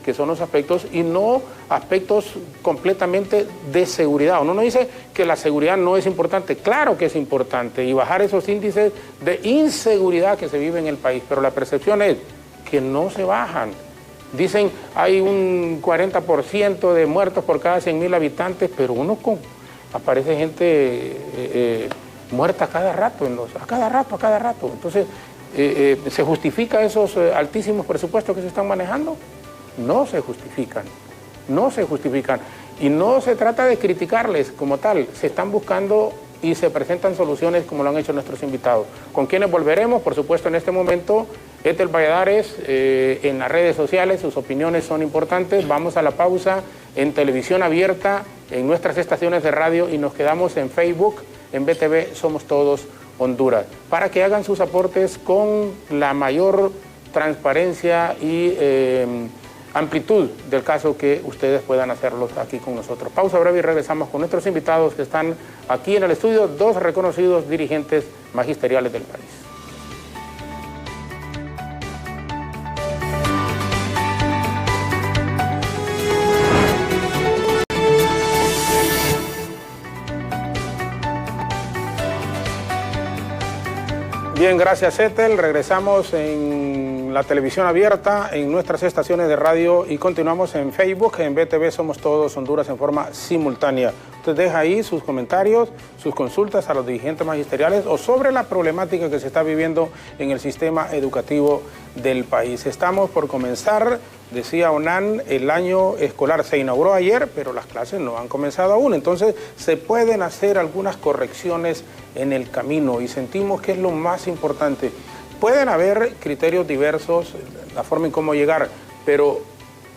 que son los aspectos, y no aspectos completamente de seguridad. Uno no dice que la seguridad no es importante, claro que es importante, y bajar esos índices de inseguridad que se vive en el país, pero la percepción es que no se bajan. Dicen hay un 40% de muertos por cada 100.000 habitantes, pero aparece gente muerta a cada rato, a cada rato. Entonces, ¿se justifica esos altísimos presupuestos que se están manejando? No se justifican. Y no se trata de criticarles como tal, se están buscando y se presentan soluciones como lo han hecho nuestros invitados. ¿Con quiénes volveremos? Por supuesto, en este momento, Ethel Valladares, en las redes sociales, sus opiniones son importantes. Vamos a la pausa en televisión abierta, en nuestras estaciones de radio, y nos quedamos en Facebook, en BTV Somos Todos Honduras, para que hagan sus aportes con la mayor transparencia y amplitud del caso que ustedes puedan hacerlos aquí con nosotros. Pausa breve y regresamos con nuestros invitados que están aquí en el estudio, dos reconocidos dirigentes magisteriales del país. Bien, gracias Ethel. Regresamos en la televisión abierta, en nuestras estaciones de radio, y continuamos en Facebook, en BTV Somos Todos Honduras, en forma simultánea. Usted deja ahí sus comentarios, sus consultas a los dirigentes magisteriales o sobre la problemática que se está viviendo en el sistema educativo del país. Estamos por comenzar, decía Onan, el año escolar se inauguró ayer, pero las clases no han comenzado aún. Entonces se pueden hacer algunas correcciones en el camino y sentimos que es lo más importante. Pueden haber criterios diversos, la forma en cómo llegar, pero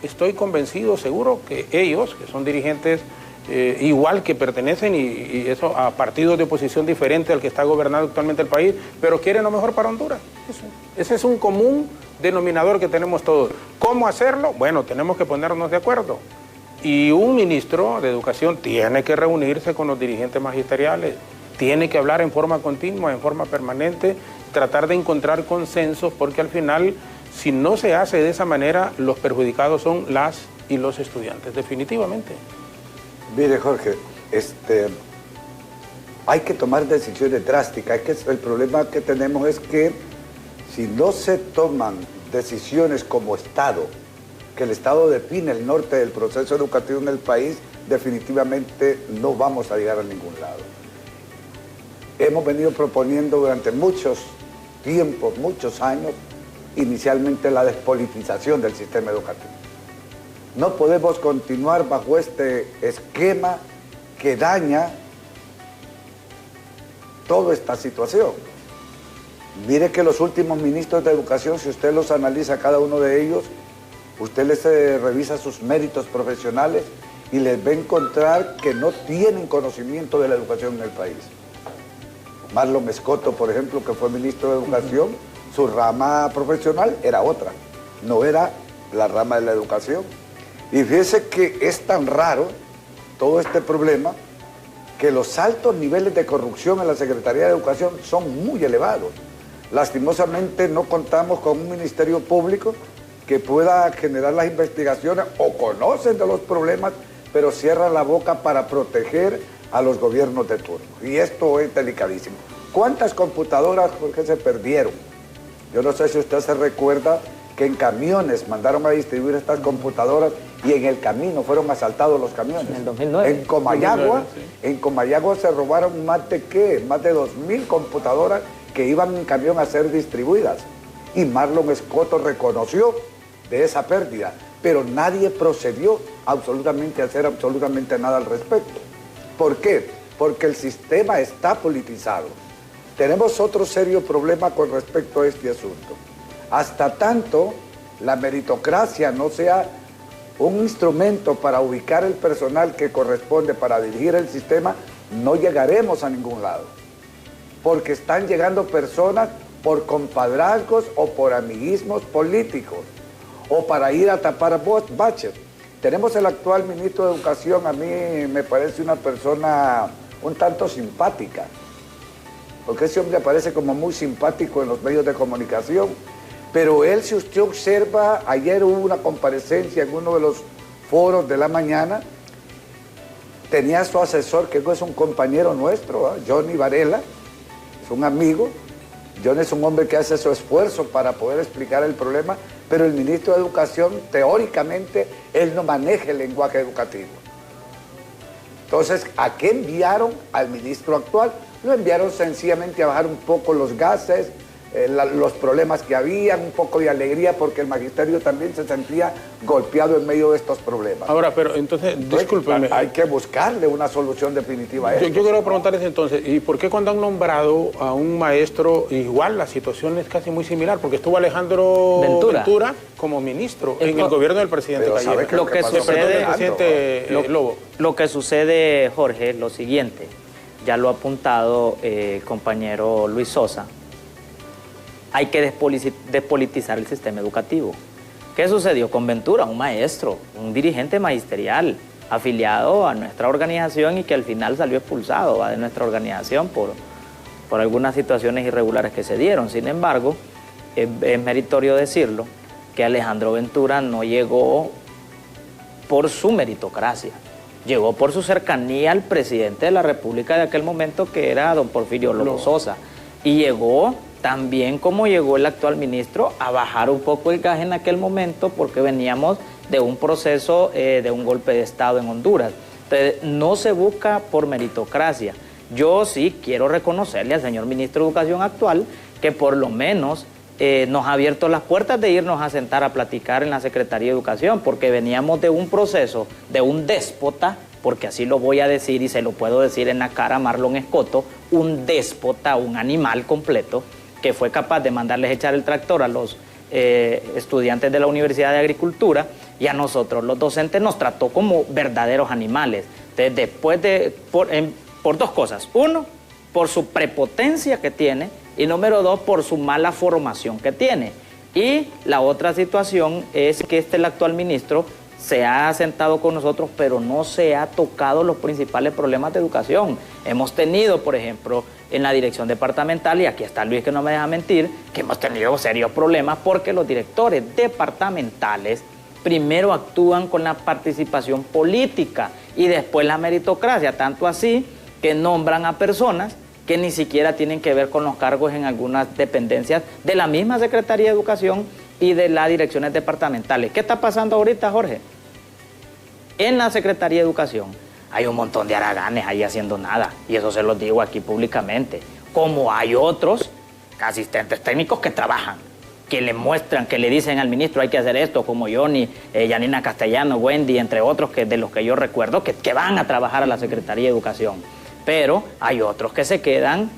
estoy convencido, seguro, que ellos, que son dirigentes igual, que pertenecen y eso a partidos de oposición diferente al que está gobernando actualmente el país, pero quieren lo mejor para Honduras. Ese es un común denominador que tenemos todos. ¿Cómo hacerlo? Bueno, tenemos que ponernos de acuerdo. Y un ministro de Educación tiene que reunirse con los dirigentes magisteriales, tiene que hablar en forma continua, en forma permanente, tratar de encontrar consensos, porque al final, si no se hace de esa manera, los perjudicados son las y los estudiantes, definitivamente. Mire, Jorge, hay que tomar decisiones drásticas. El problema que tenemos es que si no se toman decisiones como Estado, que el Estado define el norte del proceso educativo en el país, definitivamente no vamos a llegar a ningún lado. Hemos venido proponiendo durante muchos tiempos, muchos años, inicialmente la despolitización del sistema educativo. No podemos continuar bajo este esquema que daña toda esta situación. Mire que los últimos ministros de Educación, si usted los analiza cada uno de ellos, usted les revisa sus méritos profesionales y les va a encontrar que no tienen conocimiento de la educación en el país. Marlon Escoto, por ejemplo, que fue ministro de Educación, su rama profesional era otra, no era la rama de la educación. Y fíjese que es tan raro todo este problema que los altos niveles de corrupción en la Secretaría de Educación son muy elevados. Lastimosamente no contamos con un ministerio público que pueda generar las investigaciones o conocen de los problemas, pero cierran la boca para proteger a los gobiernos de turno. Y esto es delicadísimo. ¿Cuántas computadoras, Jorge, se perdieron? Yo no sé si usted se recuerda que en camiones mandaron a distribuir estas computadoras y en el camino fueron asaltados los camiones. En el 2009. En Comayagua, en Comayagua se robaron más de 2.000 computadoras que iban en camión a ser distribuidas. Y Marlon Escoto reconoció de esa pérdida, pero nadie procedió absolutamente a hacer absolutamente nada al respecto. ¿Por qué? Porque el sistema está politizado. Tenemos otro serio problema con respecto a este asunto. Hasta tanto la meritocracia no sea un instrumento para ubicar el personal que corresponde para dirigir el sistema, no llegaremos a ningún lado. Porque están llegando personas por compadrazgos o por amiguismos políticos o para ir a tapar baches. Tenemos el actual ministro de Educación, a mí me parece una persona un tanto simpática, porque ese hombre aparece como muy simpático en los medios de comunicación, pero él, si usted observa, ayer hubo una comparecencia en uno de los foros de la mañana, tenía a su asesor, que es un compañero nuestro, Johnny Varela, es un amigo. John es un hombre que hace su esfuerzo para poder explicar el problema, pero el ministro de Educación, teóricamente, él no maneja el lenguaje educativo. Entonces, ¿a qué enviaron al ministro actual? Lo enviaron sencillamente a bajar un poco los gases, los problemas que había, un poco de alegría, porque el magisterio también se sentía golpeado en medio de estos problemas. Ahora, pero entonces, discúlpeme. Hay que buscarle una solución definitiva a esto. Yo quiero preguntarles entonces, ¿y por qué cuando han nombrado a un maestro, igual la situación es casi muy similar? Porque estuvo Alejandro Ventura como ministro en el gobierno del presidente Calleja. Lo que sucede, Jorge, es lo siguiente. Ya lo ha apuntado compañero Luis Sosa. Hay que despolitizar el sistema educativo. ¿Qué sucedió con Ventura? Un maestro, un dirigente magisterial afiliado a nuestra organización y que al final salió expulsado de nuestra organización por algunas situaciones irregulares que se dieron. Sin embargo, es meritorio decirlo que Alejandro Ventura no llegó por su meritocracia, llegó por su cercanía al presidente de la República de aquel momento, que era don Porfirio Lobo Sosa, y llegó también, como llegó el actual ministro, a bajar un poco el gas en aquel momento, porque veníamos de un proceso de un golpe de Estado en Honduras. Entonces, no se busca por meritocracia. Yo sí quiero reconocerle al señor ministro de Educación actual que por lo menos nos ha abierto las puertas de irnos a sentar a platicar en la Secretaría de Educación, porque veníamos de un proceso de un déspota, porque así lo voy a decir y se lo puedo decir en la cara a Marlon Escoto, un déspota, un animal completo, que fue capaz de mandarles echar el tractor a los estudiantes de la Universidad de Agricultura, y a nosotros los docentes nos trató como verdaderos animales. Entonces, después por dos cosas. Uno, por su prepotencia que tiene, y número dos, por su mala formación que tiene. Y la otra situación es que el actual ministro se ha sentado con nosotros, pero no se ha tocado los principales problemas de educación. Hemos tenido, por ejemplo, en la dirección departamental, y aquí está Luis que no me deja mentir, que hemos tenido serios problemas porque los directores departamentales primero actúan con la participación política y después la meritocracia, tanto así que nombran a personas que ni siquiera tienen que ver con los cargos en algunas dependencias de la misma Secretaría de Educación y de las direcciones departamentales. ¿Qué está pasando ahorita, Jorge? En la Secretaría de Educación hay un montón de haraganes ahí haciendo nada, y eso se los digo aquí públicamente. Como hay otros asistentes técnicos que trabajan, que le muestran, que le dicen al ministro hay que hacer esto, como Johnny, Yanina Castellano, Wendy, entre otros de los que yo recuerdo, que van a trabajar a la Secretaría de Educación. Pero hay otros que se quedan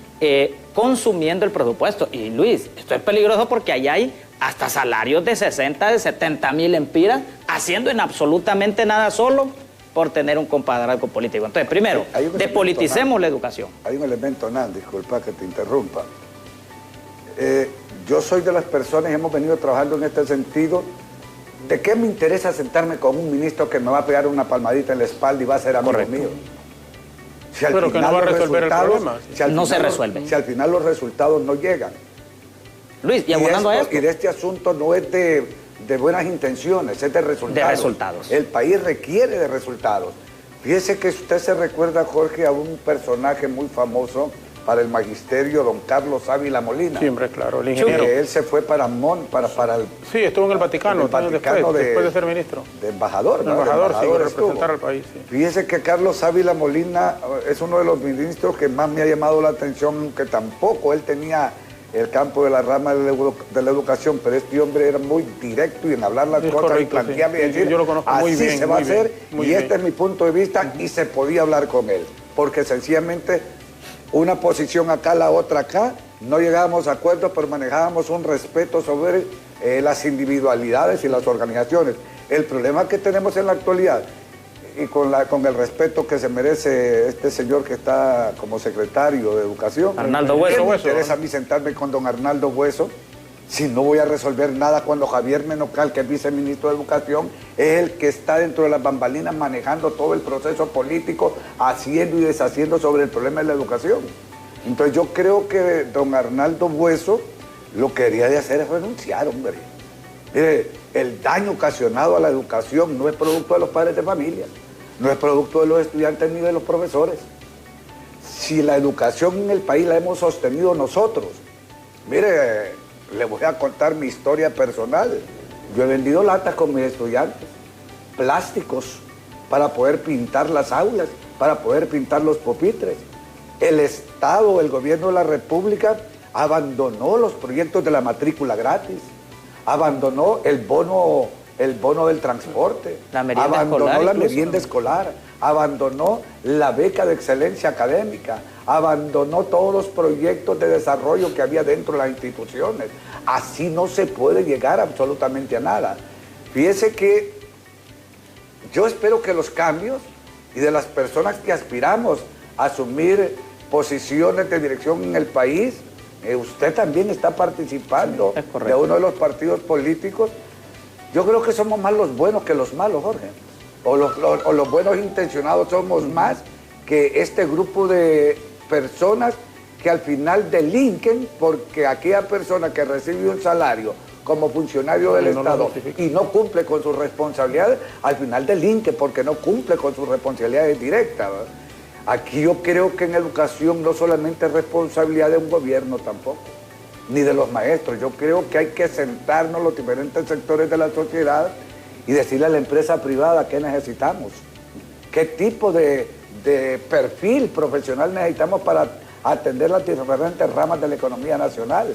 consumiendo el presupuesto. Y Luis, esto es peligroso porque allá hay hasta salarios de 60, de 70 mil empiras, haciendo en absolutamente nada solo por tener un compadrazgo político. Entonces, primero, despoliticemos la educación. Hay un elemento, Nan, disculpa que te interrumpa. Yo soy de las personas, hemos venido trabajando en este sentido. ¿De qué me interesa sentarme con un ministro que me va a pegar una palmadita en la espalda y va a ser amigo mío? Si al Pero final que no va a los resolver el resultados- problema. si al No final se los- resuelven. Si al final los resultados no llegan. Luis, y abonando a esto. Y de este asunto no es de buenas intenciones, es de resultados. De resultados. El país requiere de resultados. Fíjese que usted se recuerda, Jorge, a un personaje muy famoso para el magisterio, don Carlos Ávila Molina. Siempre, claro, el ingeniero. Que él se fue para el... Sí, estuvo en el Vaticano, años después de ser ministro. De embajador, ¿no? Embajador, sí, estuvo. representar al país. Sí. Fíjese que Carlos Ávila Molina es uno de los ministros que más me ha llamado la atención, aunque tampoco él tenía el campo de la rama de la educación, pero este hombre era muy directo y en hablar las cosas correcto, y plantearle sí. y decir, Yo lo conozco así muy bien, se va a hacer muy y bien. este es mi punto de vista y se podía hablar con él, porque sencillamente una posición acá, la otra acá, no llegábamos a acuerdos, pero manejábamos un respeto sobre las individualidades y las organizaciones. El problema que tenemos en la actualidad, y con el respeto que se merece este señor que está como secretario de Educación. Arnaldo Bueso. Me interesa a mí sentarme con don Arnaldo Bueso, si no voy a resolver nada cuando Javier Menocal, que es viceministro de Educación, es el que está dentro de las bambalinas manejando todo el proceso político, haciendo y deshaciendo sobre el problema de la educación. Entonces yo creo que don Arnaldo Bueso lo que debería de hacer es renunciar, hombre. Mire, el daño ocasionado a la educación no es producto de los padres de familia, no es producto de los estudiantes ni de los profesores. Si la educación en el país la hemos sostenido nosotros, mire, le voy a contar mi historia personal. Yo he vendido latas con mis estudiantes, plásticos, para poder pintar las aulas, para poder pintar los pupitres. El Estado, el gobierno de la República, abandonó los proyectos de la matrícula gratis, abandonó el bono del transporte, abandonó la merienda escolar, abandonó la beca de excelencia académica, abandonó todos los proyectos de desarrollo que había dentro de las instituciones. Así no se puede llegar absolutamente a nada. Fíjese que yo espero que los cambios y de las personas que aspiramos a asumir posiciones de dirección en el país, usted también está participando de uno de los partidos políticos. Yo creo que somos más los buenos que los malos, Jorge. O los buenos intencionados somos más que este grupo de personas que al final delinquen porque aquella persona que recibe un salario como funcionario del Estado y no cumple con sus responsabilidades, al final delinque porque no cumple con sus responsabilidades directas, ¿verdad? Aquí yo creo que en educación no solamente es responsabilidad de un gobierno tampoco, ni de los maestros. Yo creo que hay que sentarnos los diferentes sectores de la sociedad y decirle a la empresa privada qué necesitamos, qué tipo de perfil profesional necesitamos para atender las diferentes ramas de la economía nacional,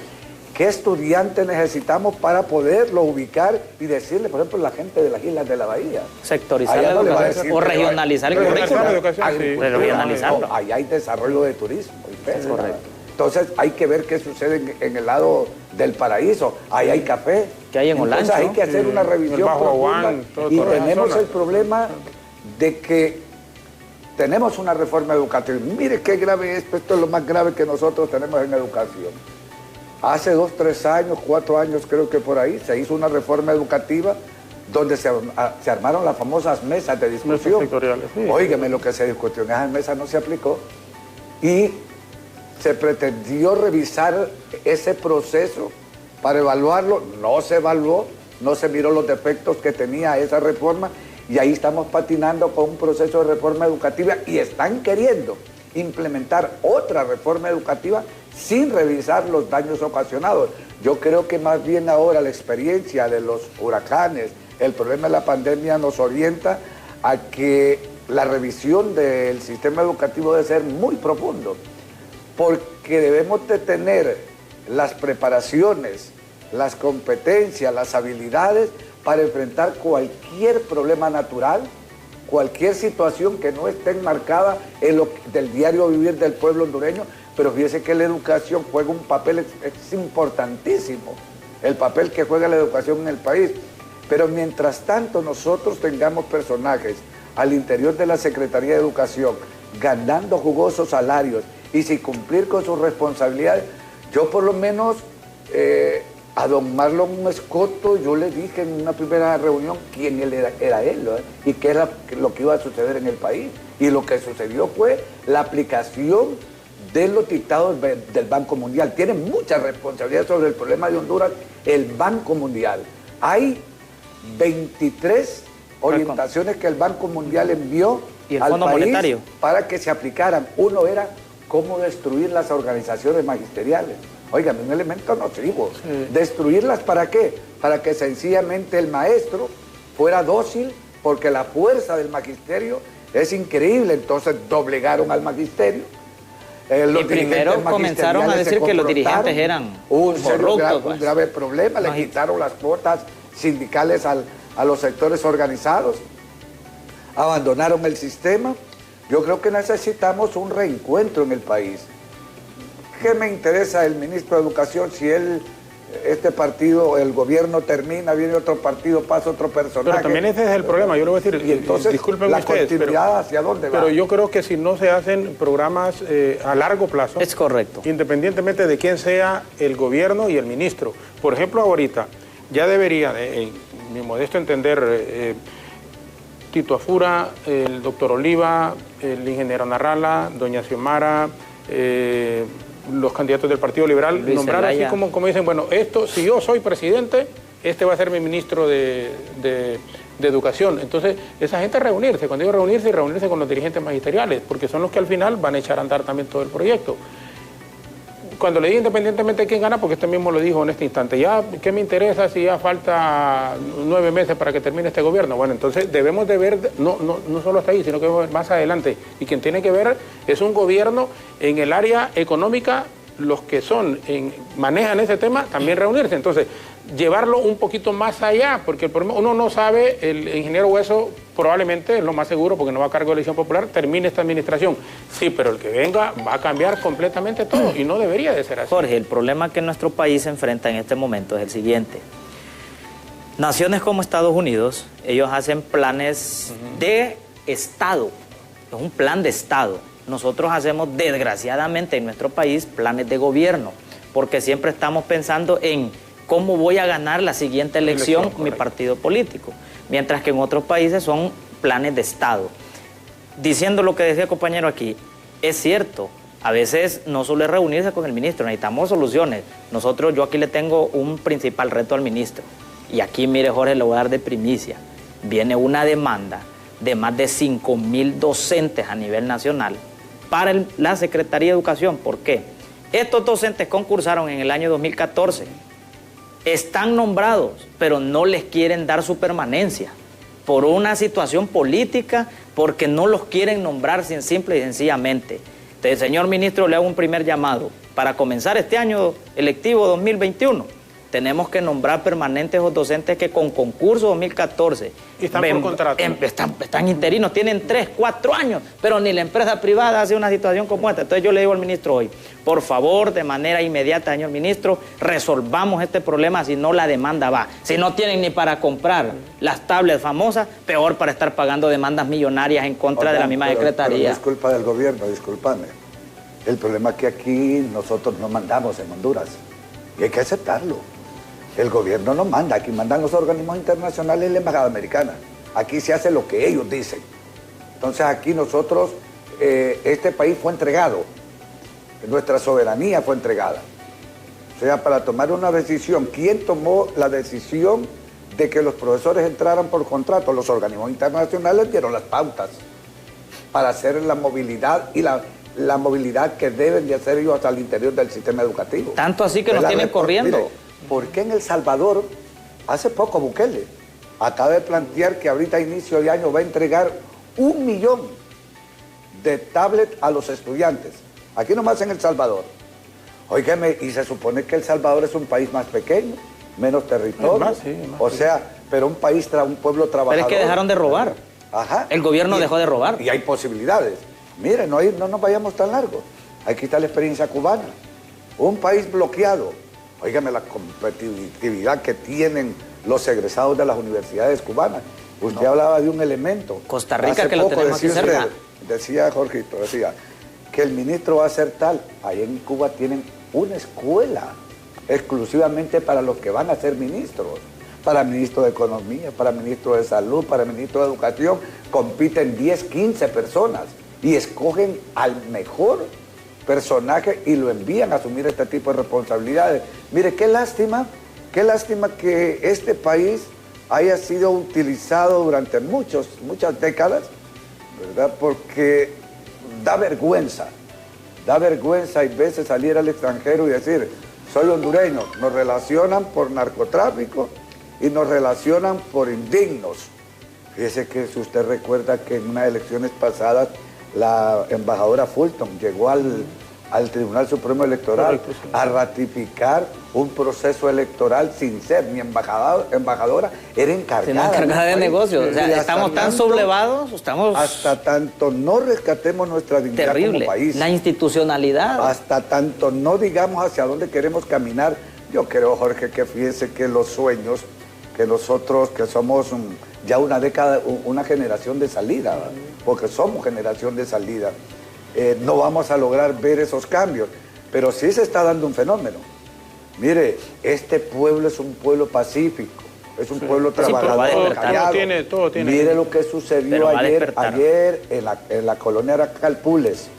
qué estudiantes necesitamos para poderlo ubicar y decirle, por ejemplo, la gente de las islas de la Bahía. Sectorizar la educación o regionalizar el currículo. Regionalizarlo. Ahí hay desarrollo de turismo y pesca. Correcto. Entonces hay que ver qué sucede en el lado del paraíso. Ahí hay café. Que hay en Olancho. Entonces hay que hacer una revisión profunda. Y tenemos el problema de que tenemos una reforma educativa. Mire qué grave es esto es lo más grave que nosotros tenemos en educación. Hace 2, 3 años, 4 años creo que por ahí, se hizo una reforma educativa donde se armaron las famosas mesas de discusión. Sí. Óigame, lo que se discutió en esas mesas no se aplicó. Y se pretendió revisar ese proceso para evaluarlo, no se evaluó, no se miró los defectos que tenía esa reforma y ahí estamos patinando con un proceso de reforma educativa y están queriendo implementar otra reforma educativa sin revisar los daños ocasionados. Yo creo que más bien ahora la experiencia de los huracanes, el problema de la pandemia nos orienta a que la revisión del sistema educativo debe ser muy profundo, porque debemos de tener las preparaciones, las competencias, las habilidades para enfrentar cualquier problema natural, cualquier situación que no esté enmarcada en lo del diario vivir del pueblo hondureño. Pero fíjese que la educación juega un papel es importantísimo, el papel que juega la educación en el país. Pero mientras tanto nosotros tengamos personajes al interior de la Secretaría de Educación ganando jugosos salarios y sin cumplir con sus responsabilidades, yo por lo menos A don Marlon Escoto yo le dije en una primera reunión quién era él, ¿no? Y qué era lo que iba a suceder en el país. Y lo que sucedió fue la aplicación de los dictados del Banco Mundial. Tiene mucha responsabilidad sobre el problema de Honduras el Banco Mundial. Hay 23 orientaciones que el Banco Mundial envió al país monetario para que se aplicaran. Uno era cómo destruir las organizaciones magisteriales. Oigan, un elemento nocivo. Sí. ¿Destruirlas para qué? Para que sencillamente el maestro fuera dócil, porque la fuerza del magisterio es increíble. Entonces doblegaron al magisterio. Y primero comenzaron a decir que los dirigentes eran corruptos. Un grave problema. Le quitaron las cuotas sindicales a los sectores organizados. Abandonaron el sistema. Yo creo que necesitamos un reencuentro en el país. ¿Qué me interesa el ministro de Educación si este partido, el gobierno termina, viene otro partido, pasa otro personaje? Pero también ese es el problema, yo le voy a decir, y entonces, disculpen la ustedes, continuidad ¿hacia dónde va? Pero yo creo que si no se hacen programas a largo plazo... Es correcto. Independientemente de quién sea el gobierno y el ministro. Por ejemplo, ahorita ya debería, en mi modesto entender, Tito Afura, el doctor Oliva, el ingeniero Narrala, doña Xiomara, los candidatos del Partido Liberal, Luis nombrar Zelaya. así como dicen, bueno, esto, si yo soy presidente, este va a ser mi ministro de Educación. Entonces, esa gente reunirse, cuando digo reunirse, y reunirse con los dirigentes magisteriales, porque son los que al final van a echar a andar también todo el proyecto. Cuando le digo independientemente de quién gana, porque este mismo lo dijo en este instante, ya, ¿qué me interesa si ya falta 9 meses para que termine este gobierno? Bueno, entonces debemos de ver, no solo hasta ahí, sino que más adelante. Y quien tiene que ver es un gobierno en el área económica, los que manejan ese tema, también reunirse. Entonces, llevarlo un poquito más allá, porque el problema, uno no sabe, el ingeniero Hueso probablemente, es lo más seguro, porque no va a cargo de elección popular, termine esta administración. Sí, pero el que venga va a cambiar completamente todo, y no debería de ser así. Jorge, el problema que nuestro país se enfrenta en este momento es el siguiente. Naciones como Estados Unidos, ellos hacen planes de Estado, es un plan de Estado. Nosotros hacemos, desgraciadamente, en nuestro país, planes de gobierno, porque siempre estamos pensando en cómo voy a ganar la siguiente elección con mi partido político, mientras que en otros países son planes de Estado. Diciendo lo que decía el compañero aquí, es cierto, a veces no solo es reunirse con el ministro, necesitamos soluciones. Yo aquí le tengo un principal reto al ministro, y aquí, mire, Jorge, le voy a dar de primicia. Viene una demanda de más de 5,000 docentes a nivel nacional para la Secretaría de Educación. ¿Por qué? Estos docentes concursaron en el año 2014, están nombrados, pero no les quieren dar su permanencia por una situación política, porque no los quieren nombrar simple y sencillamente. Entonces, señor ministro, le hago un primer llamado. Para comenzar este año electivo 2021, tenemos que nombrar permanentes los docentes que con concurso 2014... Y están por contrato. Están interinos, tienen 3, 4 años, pero ni la empresa privada hace una situación como esta. Entonces yo le digo al ministro hoy, por favor, de manera inmediata, señor ministro, resolvamos este problema, si no la demanda va. Si no tienen ni para comprar las tablets famosas, peor para estar pagando demandas millonarias en contra de la misma secretaría. Pero no es culpa del gobierno, discúlpame. El problema es que aquí nosotros no mandamos en Honduras, y hay que aceptarlo. El gobierno no manda, aquí mandan los organismos internacionales y la embajada americana. Aquí se hace lo que ellos dicen. Entonces aquí nosotros, este país fue entregado, nuestra soberanía fue entregada. O sea, para tomar una decisión, ¿quién tomó la decisión de que los profesores entraran por contrato? Los organismos internacionales dieron las pautas para hacer la movilidad y la movilidad que deben de hacer ellos al interior del sistema educativo. Tanto así que nos tienen corriendo. Mire, ¿por qué en El Salvador, hace poco Bukele acaba de plantear que ahorita a inicio de año va a entregar 1 millón de tablets a los estudiantes? Aquí nomás en El Salvador. Óigame, y se supone que El Salvador es un país más pequeño, menos territorio. Más, pero un país, un pueblo trabajador. Pero es que dejaron de robar. Ajá. El gobierno dejó de robar. Y hay posibilidades. Mire, no nos vayamos tan largo. Aquí está la experiencia cubana. Un país bloqueado. Óigame la competitividad que tienen los egresados de las universidades cubanas. Usted hablaba de un elemento. Costa Rica, que lo tenemos aquí cerca. Decía Jorgito, que el ministro va a hacer tal. Ahí en Cuba tienen una escuela exclusivamente para los que van a ser ministros. Para ministro de Economía, para ministro de Salud, para ministro de Educación, compiten 10, 15 personas y escogen al mejor personaje y lo envían a asumir este tipo de responsabilidades. Mire, qué lástima que este país haya sido utilizado durante muchas décadas, ¿verdad? Porque da vergüenza a veces salir al extranjero y decir, soy hondureño. Nos relacionan por narcotráfico y nos relacionan por indignos. Fíjese que si usted recuerda que en unas elecciones pasadas la embajadora Fulton llegó al Tribunal Supremo Electoral a ratificar un proceso electoral sin ser ni embajadora, era encargada de negocios. O sea, estamos tan sublevados, hasta tanto no rescatemos nuestra dignidad como país. La institucionalidad. Hasta tanto no digamos hacia dónde queremos caminar. Yo creo, Jorge, que fíjense que los sueños, que nosotros que somos ya una década, una generación de salida, ¿verdad? Porque somos generación de salida, no vamos a lograr ver esos cambios, pero sí se está dando un fenómeno. Mire, este pueblo es un pueblo pacífico, es un pueblo trabajador, callado. Todo tiene. Mire lo que sucedió ayer en la colonia Aracalpules.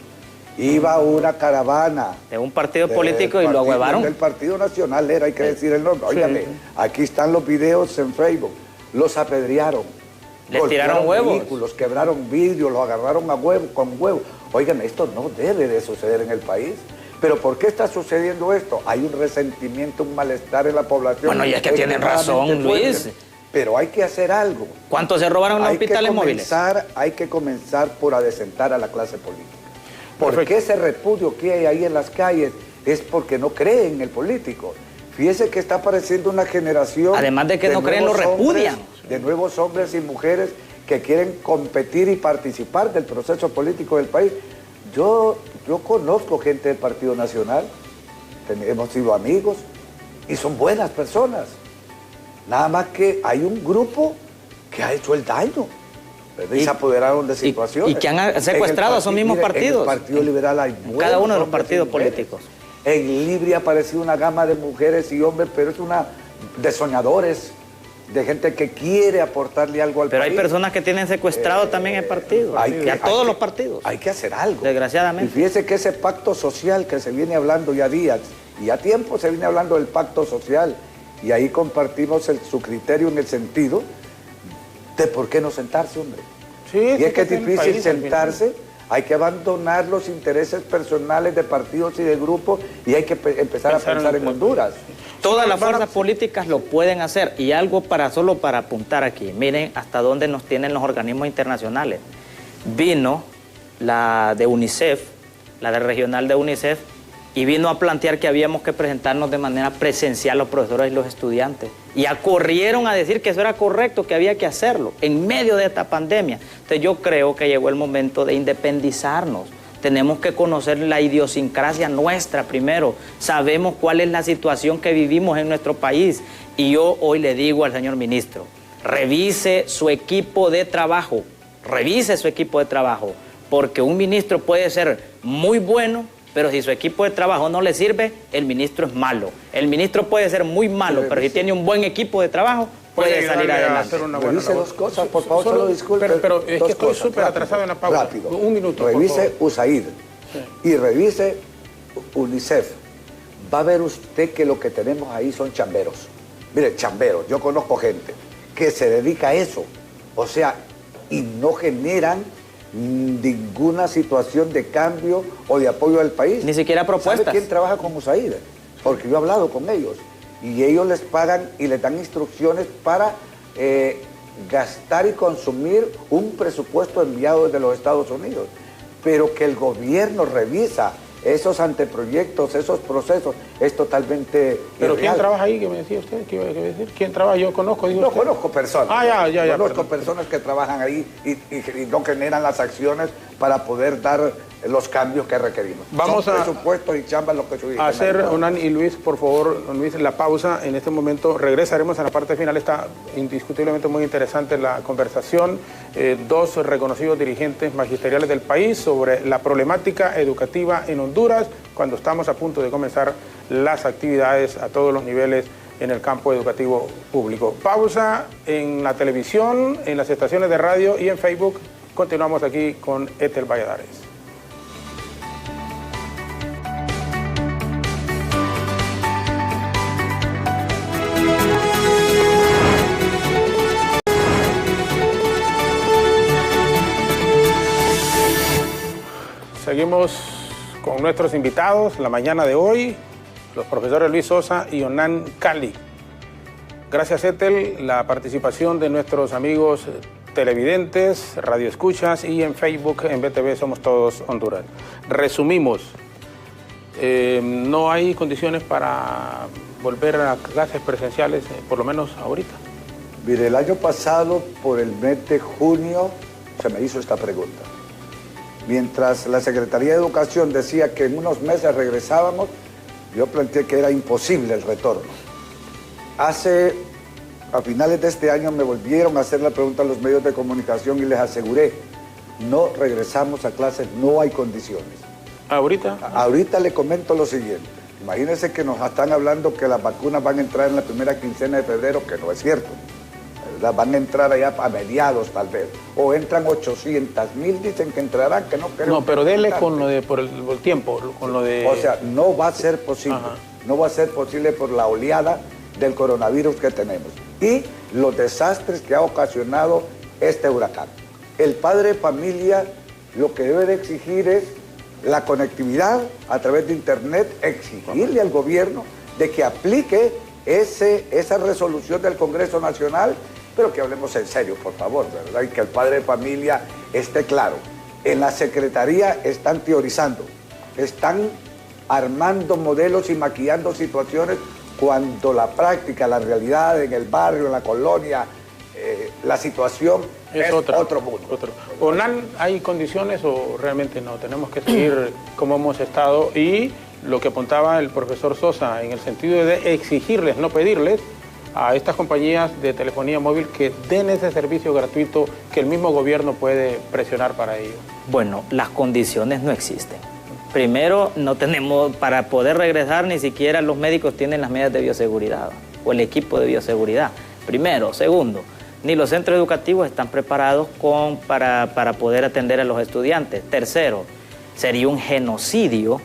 Iba una caravana de un partido político y lo ahuevaron. Del Partido Nacional hay que decir el nombre. Óigame, aquí están los videos en Facebook. Los apedrearon. Les tiraron huevos. Vehículos, quebraron vidrios, los agarraron con huevos. Óigame, esto no debe de suceder en el país. ¿Pero por qué está sucediendo esto? Hay un resentimiento, un malestar en la población. Bueno, y es que tienen razón, Luis. Pero hay que hacer algo. ¿Cuántos se robaron los hospitales móviles? Hay que comenzar por adecentar a la clase política. Porque ese repudio que hay ahí en las calles es porque no creen en el político. Fíjese que está apareciendo una generación... Además de que no creen, lo repudian. De nuevos hombres y mujeres que quieren competir y participar del proceso político del país. Yo conozco gente del Partido Nacional, hemos sido amigos y son buenas personas. Nada más que hay un grupo que ha hecho el daño. Y se apoderaron de situaciones. Y que han secuestrado a esos mismos partidos. En el Partido Liberal hay cada uno de los partidos políticos. En Libre ha aparecido una gama de mujeres y hombres, pero es de soñadores, de gente que quiere aportarle algo al país. Pero hay personas que tienen secuestrado también el partido, a todos los partidos. Hay que hacer algo. Desgraciadamente. Y fíjese que ese pacto social que se viene hablando ya días, y a tiempo se viene hablando del pacto social, y ahí compartimos su criterio en el sentido de por qué no sentarse, hombre. Sí, y es que es difícil sentarse, hay que abandonar los intereses personales de partidos y de grupos y hay que empezar a pensar en Honduras. Todas las fuerzas políticas lo pueden hacer y algo solo para apuntar aquí. Miren hasta dónde nos tienen los organismos internacionales. Vino la de UNICEF, la de regional de UNICEF, y vino a plantear que habíamos que presentarnos de manera presencial los profesores y los estudiantes. Y corrieron a decir que eso era correcto, que había que hacerlo, en medio de esta pandemia. Entonces yo creo que llegó el momento de independizarnos. Tenemos que conocer la idiosincrasia nuestra primero. Sabemos cuál es la situación que vivimos en nuestro país. Y yo hoy le digo al señor ministro, revise su equipo de trabajo, porque un ministro puede ser muy bueno, pero si su equipo de trabajo no le sirve, el ministro es malo. El ministro puede ser muy malo, pero si tiene un buen equipo de trabajo, puede salir adelante. Revise dos cosas, por favor, solo disculpe. Pero es que estoy súper atrasado en la pausa. Rápido. Un minuto, revise USAID y revise UNICEF. Va a ver usted que lo que tenemos ahí son chamberos. Mire, chamberos, yo conozco gente que se dedica a eso. O sea, y no generan ninguna situación de cambio o de apoyo al país. Ni siquiera propuestas. ¿Sabe quién trabaja con USAID? Porque yo he hablado con ellos. Y ellos les pagan y les dan instrucciones para gastar y consumir un presupuesto enviado desde los Estados Unidos. Pero que el gobierno revisa esos anteproyectos, esos procesos, es totalmente ¿Pero irreal. quién trabaja ahí? ¿Qué me decía usted? ¿Qué iba a decir? ¿Quién trabaja? Yo conozco. No conozco personas. Ya. Conozco personas que trabajan ahí y no generan las acciones para poder dar los cambios que requerimos. Vamos Son a presupuestos y chambas lo que subimos. hacer, Onan y Luis, por favor, Luis, la pausa en este momento. Regresaremos a la parte final. Está indiscutiblemente muy interesante la conversación. Dos reconocidos dirigentes magisteriales del país sobre la problemática educativa en Honduras cuando estamos a punto de comenzar las actividades a todos los niveles en el campo educativo público. Pausa en la televisión, en las estaciones de radio y en Facebook. Continuamos aquí con Ethel Valladares. Seguimos con nuestros invitados la mañana de hoy, los profesores Luis Sosa y Onan Cali. Gracias, Ethel, la participación de nuestros amigos televidentes, radioescuchas y en Facebook, en BTV Somos Todos Honduras. Resumimos, no hay condiciones para volver a clases presenciales, por lo menos ahorita. Mire, el año pasado, por el mes de junio, se me hizo esta pregunta. Mientras la Secretaría de Educación decía que en unos meses regresábamos, yo planteé que era imposible el retorno. A finales de este año me volvieron a hacer la pregunta a los medios de comunicación y les aseguré, no regresamos a clases, no hay condiciones. ¿Ahorita? Ahorita le comento lo siguiente. Imagínense que nos están hablando que las vacunas van a entrar en la primera quincena de febrero, que no es cierto. Van a entrar allá a mediados tal vez, o entran 800,000, dicen que entrarán, que no queremos. No, pero dele con lo de, por el tiempo, con lo de... O sea, no va a ser posible, no va a ser posible por la oleada del coronavirus que tenemos y los desastres que ha ocasionado este huracán. El padre de familia lo que debe de exigir es la conectividad a través de internet, exigirle al gobierno de que aplique esa resolución del Congreso Nacional, pero que hablemos en serio, por favor, ¿verdad? Y que el padre de familia esté claro. En la Secretaría están teorizando, están armando modelos y maquillando situaciones cuando la práctica, la realidad en el barrio, en la colonia, la situación es otro mundo. ¿Onan hay condiciones o realmente no? Tenemos que seguir como hemos estado y lo que apuntaba el profesor Sosa en el sentido de exigirles, no pedirles, a estas compañías de telefonía móvil que den ese servicio gratuito que el mismo gobierno puede presionar para ello. Bueno, las condiciones no existen. Primero, no tenemos, para poder regresar, ni siquiera los médicos tienen las medidas de bioseguridad o el equipo de bioseguridad. Primero. Segundo, ni los centros educativos están preparados para poder atender a los estudiantes. Tercero, sería un genocidio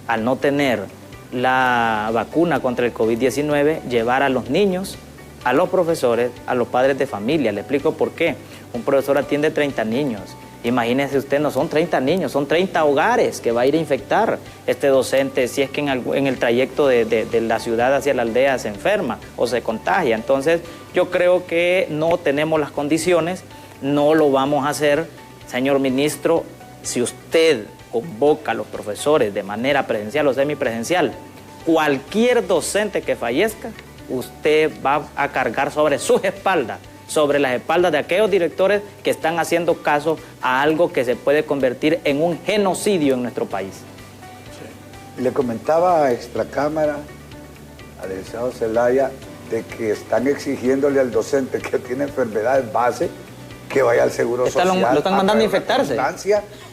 al no tener la vacuna contra el COVID-19, llevar a los niños, a los profesores, a los padres de familia. Le explico por qué. Un profesor atiende 30 niños. Imagínese usted, no son 30 niños, son 30 hogares que va a ir a infectar este docente si es que en el trayecto de la ciudad hacia la aldea se enferma o se contagia. Entonces, yo creo que no tenemos las condiciones, no lo vamos a hacer. Señor ministro, si usted convoca a los profesores de manera presencial o semipresencial, cualquier docente que fallezca, usted va a cargar sobre sus espaldas, sobre las espaldas de aquellos directores que están haciendo caso a algo que se puede convertir en un genocidio en nuestro país. Sí. Le comentaba a Extracámara, al licenciado Zelaya, de que están exigiéndole al docente que tiene enfermedades base que vaya al Seguro Social. Lo están mandando a infectarse.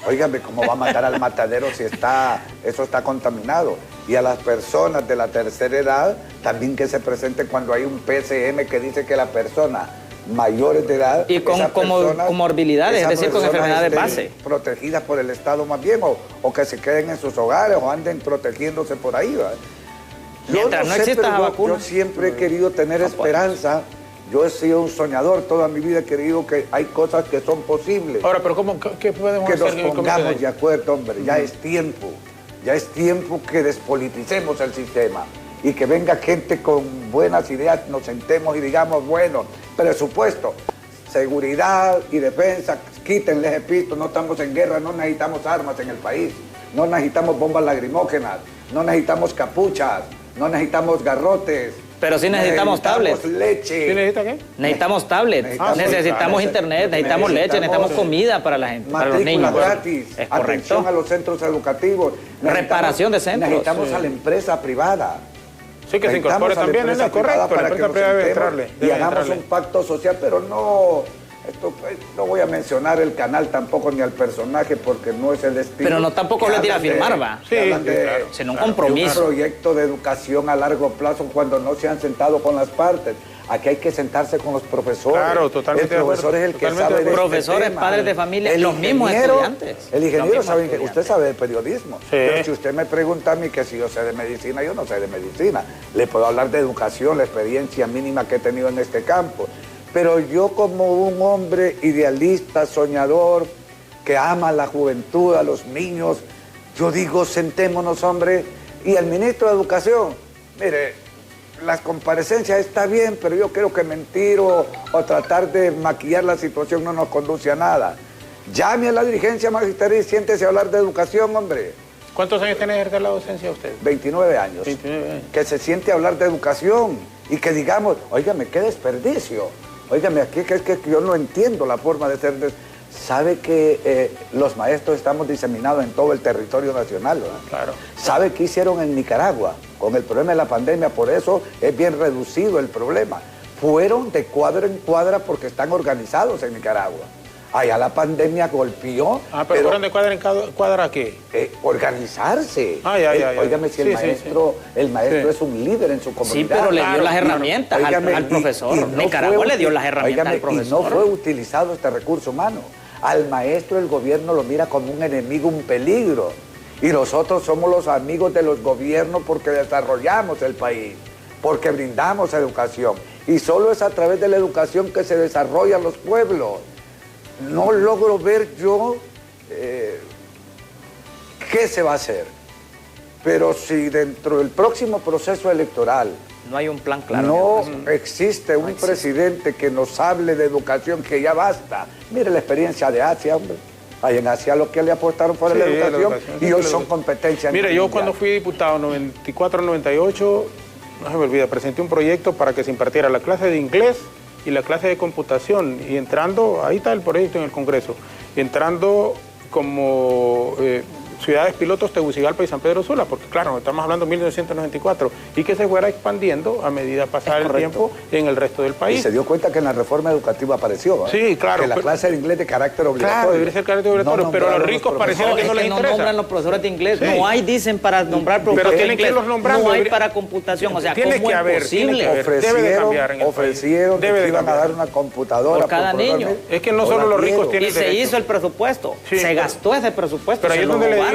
Óigame, ¿cómo va a matar al matadero si eso está contaminado? Y a las personas de la tercera edad, también que se presente cuando hay un PCM que dice que la persona mayores de edad y con comorbilidades, es decir, con enfermedades base, protegidas por el Estado más bien, o que se queden en sus hogares o anden protegiéndose por ahí, ¿verdad? Mientras no exista la vacuna. Yo siempre he querido tener esperanza. Yo he sido un soñador toda mi vida, he querido que hay cosas que son posibles. Ahora, pero ¿qué podemos hacer? Que nos pongamos de acuerdo, hombre, ya es tiempo que despoliticemos el sistema y que venga gente con buenas ideas, nos sentemos y digamos, bueno, presupuesto, seguridad y defensa, quítenles el pito, no estamos en guerra, no necesitamos armas en el país, no necesitamos bombas lacrimógenas, no necesitamos capuchas, no necesitamos garrotes, Pero sí necesitamos tablets. Leche. ¿Sí necesita qué? Necesitamos tablets, necesitamos internet, necesitamos leche, necesitamos comida para la gente, para los niños. Gratis, es correcto. atención a los centros educativos. Reparación de centros. Necesitamos a la empresa privada. Sí, que se incorpore también, es correcto, la empresa privada debe entrarle. Y hagamos un pacto social, pero no... no voy a mencionar el canal tampoco ni al personaje porque no es el estilo. Pero no tampoco lo tira a firmar, va. Sí, claro. Sino un compromiso. Un proyecto de educación a largo plazo cuando no se han sentado con las partes. Aquí hay que sentarse con los profesores. Claro, totalmente. El profesor es el que sabe de profesores, este tema. padres de familia, los mismos estudiantes. El ingeniero sabe que usted sabe de periodismo. Sí. Pero si usted me pregunta a mí que si yo sé de medicina, yo no sé de medicina. Le puedo hablar de educación, la experiencia mínima que he tenido en este campo. Pero yo como un hombre idealista, soñador, que ama a la juventud, a los niños, yo digo, sentémonos, hombre. Y el ministro de Educación, mire, las comparecencias está bien, pero yo creo que mentir o tratar de maquillar la situación no nos conduce a nada. Llame a la dirigencia magisterial y siéntese a hablar de educación, hombre. ¿Cuántos años tiene de ejercer la docencia usted? 29 años. 29 años. Que se siente a hablar de educación y que digamos, óigame, qué desperdicio. Óigame, aquí es que yo no entiendo la forma de ser. Sabe que los maestros estamos diseminados en todo el territorio nacional, ¿verdad? Claro. ¿Sabe qué hicieron en Nicaragua con el problema de la pandemia? Por eso es bien reducido el problema. Fueron de cuadra en cuadra porque están organizados en Nicaragua. Allá la pandemia golpeó. Pero fueron de cuadra en cuadra ¿qué? Organizarse. Óigame, si el maestro es un líder en su comunidad. Sí, pero le dio las herramientas al profesor. Nicaragua le dio las herramientas al profesor. Y no fue utilizado este recurso humano. Al maestro el gobierno lo mira como un enemigo, un peligro. Y nosotros somos los amigos de los gobiernos porque desarrollamos el país, porque brindamos educación. Y solo es a través de la educación que se desarrollan los pueblos. No logro ver yo qué se va a hacer. Pero si dentro del próximo proceso electoral no hay un plan claro, no existe un presidente que nos hable de educación, que ya basta. Mire la experiencia de Asia, hombre. Ahí en Asia lo que le apostaron fue la educación y hoy son competencias. Mire, yo cuando fui diputado 94-98, no se me olvida, presenté un proyecto para que se impartiera la clase de inglés y la clase de computación, y entrando, ahí está el proyecto en el Congreso, entrando como ciudades pilotos Tegucigalpa y San Pedro Sula, porque claro, estamos hablando de 1994, y que se fuera expandiendo a medida pasar el tiempo en el resto del país. Y se dio cuenta que en la reforma educativa apareció, ¿eh? Sí, claro. Que la clase de inglés de carácter obligatorio. Claro, debería ser carácter obligatorio, pero a los ricos pareciera que no les interesa. No nombran los profesores de inglés, no hay, dicen, para nombrar profesores pero tienen que irlos nombrando. No hay para computación, o sea, tiene que haber, posible? Ofrecieron que iban a dar una computadora por cada niño. Es que no solo los ricos tienen derecho. Y se hizo el presupuesto, se gastó ese presupuesto, pero ahí es donde le digo,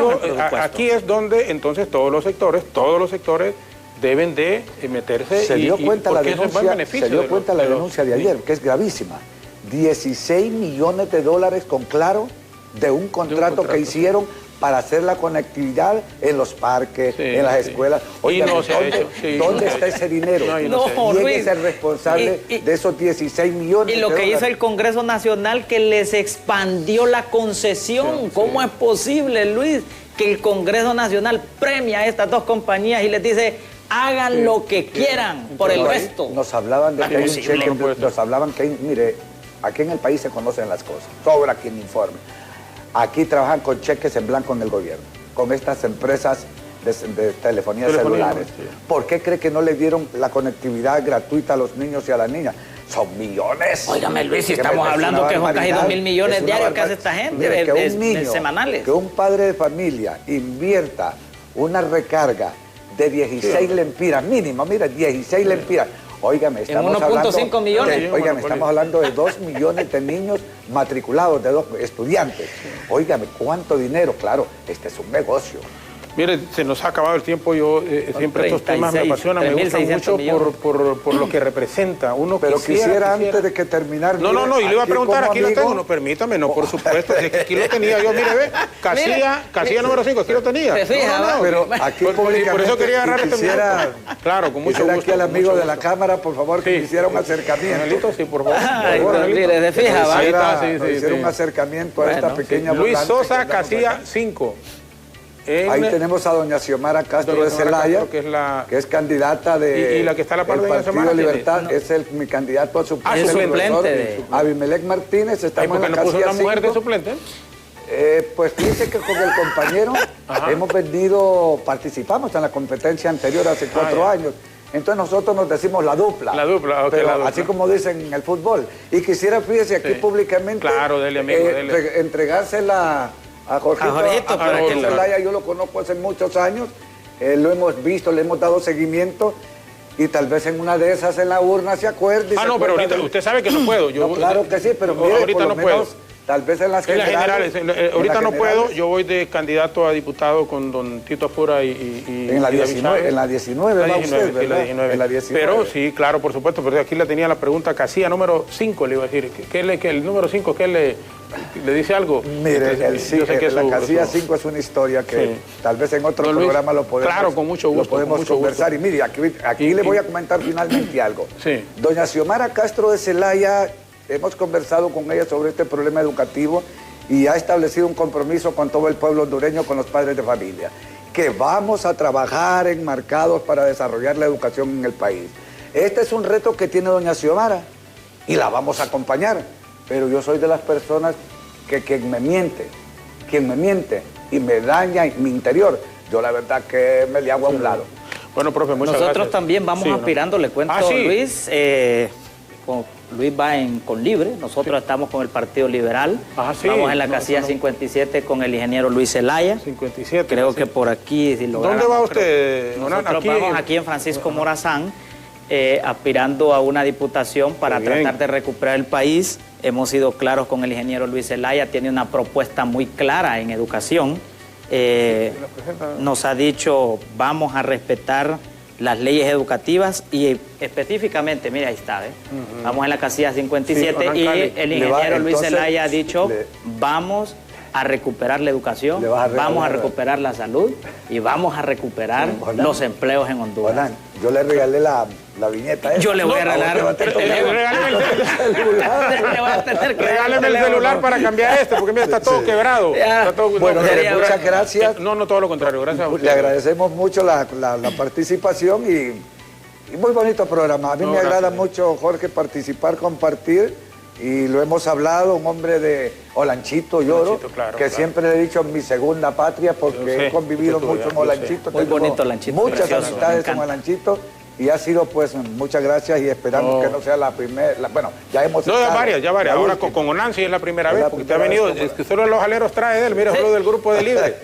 aquí es donde entonces todos los sectores deben de meterse. Se dio cuenta la denuncia de ayer, que es gravísima. 16 millones de dólares con Claro de un contrato que hicieron para hacer la conectividad en los parques, en las escuelas. Oiga, ¿dónde está ese dinero? ¿Quién es el responsable de esos 16 millones? Y lo que hizo el Congreso Nacional, que les expandió la concesión. ¿Cómo es posible, Luis, que el Congreso Nacional premia a estas dos compañías y les dice, hagan lo que quieran por el resto? Nos hablaban de que hay un cheque, nos hablaban que hay, mire, aquí en el país se conocen las cosas, sobra quien informe. Aquí trabajan con cheques en blanco en el gobierno, con estas empresas de telefonía celulares. Sí. ¿Por qué cree que no le dieron la conectividad gratuita a los niños y a las niñas? Son millones. Óigame, Luis, si estamos hablando que son casi 2.000 millones diarios que hace esta gente, mire, que un niño, semanales. Que un padre de familia invierta una recarga de 16 lempiras, mínimo, mira, 16 lempiras. Óigame, estamos hablando 1.5 millones. Óigame, estamos hablando de 2 millones de niños matriculados, de 2 estudiantes. Óigame, ¿cuánto dinero? Claro, este es un negocio. Mire, se nos ha acabado el tiempo, yo siempre estos temas me apasionan, me gustan mucho por lo que representa. Uno pero quisiera antes de que terminar... No, y le iba a preguntar, aquí lo tengo, no, permítame, no, por supuesto, es que aquí lo tenía yo, mire, ve, casilla número 5, aquí lo tenía. Pero aquí por eso quería agarrar quisiera, claro, con mucho gusto. Aquí al amigo de la cámara, por favor, que me hiciera un acercamiento. Sí, por favor. Mire, se fija, va. Hiciera un acercamiento a esta pequeña... Luis Sosa, casilla 5. Ahí tenemos a doña Xiomara Castro de Celaya, que es candidata de ¿Y la que está a la par de Partido Libertad, es mi candidato a suplente. Suplente. Abimelec Martínez, estamos en la casilla 5. ¿Por qué no puso una mujer de suplente? Pues fíjese que con el compañero participamos en la competencia anterior hace 4 años. Entonces nosotros nos decimos la dupla. La dupla, pero la dupla. Así como dicen en el fútbol. Y quisiera, fíjese, aquí públicamente entregársela a Jorgito Zelaya. Yo lo conozco hace muchos años, lo hemos visto, le hemos dado seguimiento y tal vez en una de esas en la urna se acuerde. No, pero ahorita usted sabe que no puedo. No, claro que sí, pero mire, ahorita por lo no menos, puedo. Tal vez en las generales. Ahorita no puedo, yo voy de candidato a diputado con don Tito Apura y en la 19, en la 19 va usted, ¿verdad? Sí, en la 19. Pero sí, claro, por supuesto, pero aquí le tenía la pregunta, casilla número 5, le iba a decir. El número 5, ¿qué le dice algo? Mire, la casilla 5 es una historia que tal vez en otro programa lo podemos, claro, con mucho gusto, lo podemos conversar. Y mire, aquí le voy a comentar finalmente algo. Sí. Doña Xiomara Castro de Celaya, hemos conversado con ella sobre este problema educativo y ha establecido un compromiso con todo el pueblo hondureño, con los padres de familia, que vamos a trabajar enmarcados para desarrollar la educación en el país. Este es un reto que tiene doña Xiomara y la vamos a acompañar, pero yo soy de las personas que quien me miente y me daña mi interior, yo la verdad que me le hago a un lado. Bueno, profe, muchas gracias. Nosotros también vamos aspirando, le cuento, Luis, Luis va con Libre, nosotros estamos con el Partido Liberal, vamos en la casilla 57 con el ingeniero Luis Zelaya. 57. Creo que por aquí, si ¿dónde va usted? Nosotros vamos aquí en Francisco Morazán, aspirando a una diputación para tratar de recuperar el país. Hemos sido claros con el ingeniero Luis Zelaya, tiene una propuesta muy clara en educación. Nos ha dicho, vamos a respetar las leyes educativas y específicamente, mira, ahí está, vamos en la casilla 57 y el ingeniero Luis Zelaya ha dicho, vamos a recuperar la educación, vamos a recuperar la salud y vamos a recuperar los empleos en Honduras. Yo le regalé la viñeta. Yo le voy a regalar regáleme el celular para cambiar esto, porque mira, está todo quebrado. Bueno, muchas gracias. No, todo lo contrario, gracias a usted. Le agradecemos mucho la participación y muy bonito programa. A mí me agrada mucho, Jorge, participar, compartir. Y lo hemos hablado, un hombre de Olanchito, Lloro, que siempre le he dicho mi segunda patria porque he convivido mucho en Olanchito. Muy bonito Olanchito. Muchas amistades en Olanchito y ha sido pues muchas gracias y esperamos que no sea la primera, bueno, ya hemos estado. Ya varias. Ahora con Onan sí es la primera vez, porque usted ha venido, es que solo los aleros trae de él, mira, solo del grupo de Libre.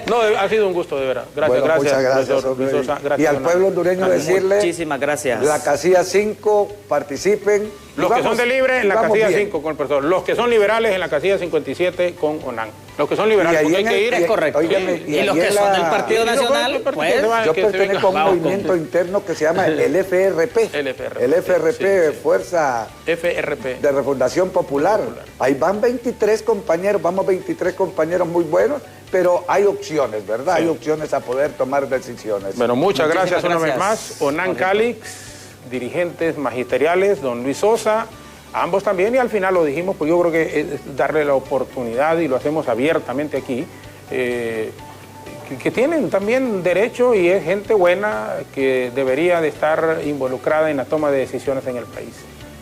No, ha sido un gusto, de verdad. Gracias. Muchas gracias. Y al pueblo hondureño decirle, muchísimas gracias. La casilla 5, participen. Los que son de Libre en la casilla 5 con el profesor. Los que son liberales en la casilla 57 con Onan. Los que son liberales, porque hay que ir. Es correcto. Y los que son del Partido Nacional, pues. Yo pertenezco a un movimiento interno que se llama el FRP. El FRP, Fuerza de Refundación Popular. Ahí van 23 compañeros, vamos 23 compañeros muy buenos, pero hay opciones, ¿verdad? Hay opciones a poder tomar decisiones. Bueno, muchas gracias una vez más. Onan Calix, dirigentes magisteriales, don Luis Sosa, ambos también, y al final lo dijimos, pues yo creo que es darle la oportunidad, y lo hacemos abiertamente aquí, que tienen también derecho y es gente buena que debería de estar involucrada en la toma de decisiones en el país.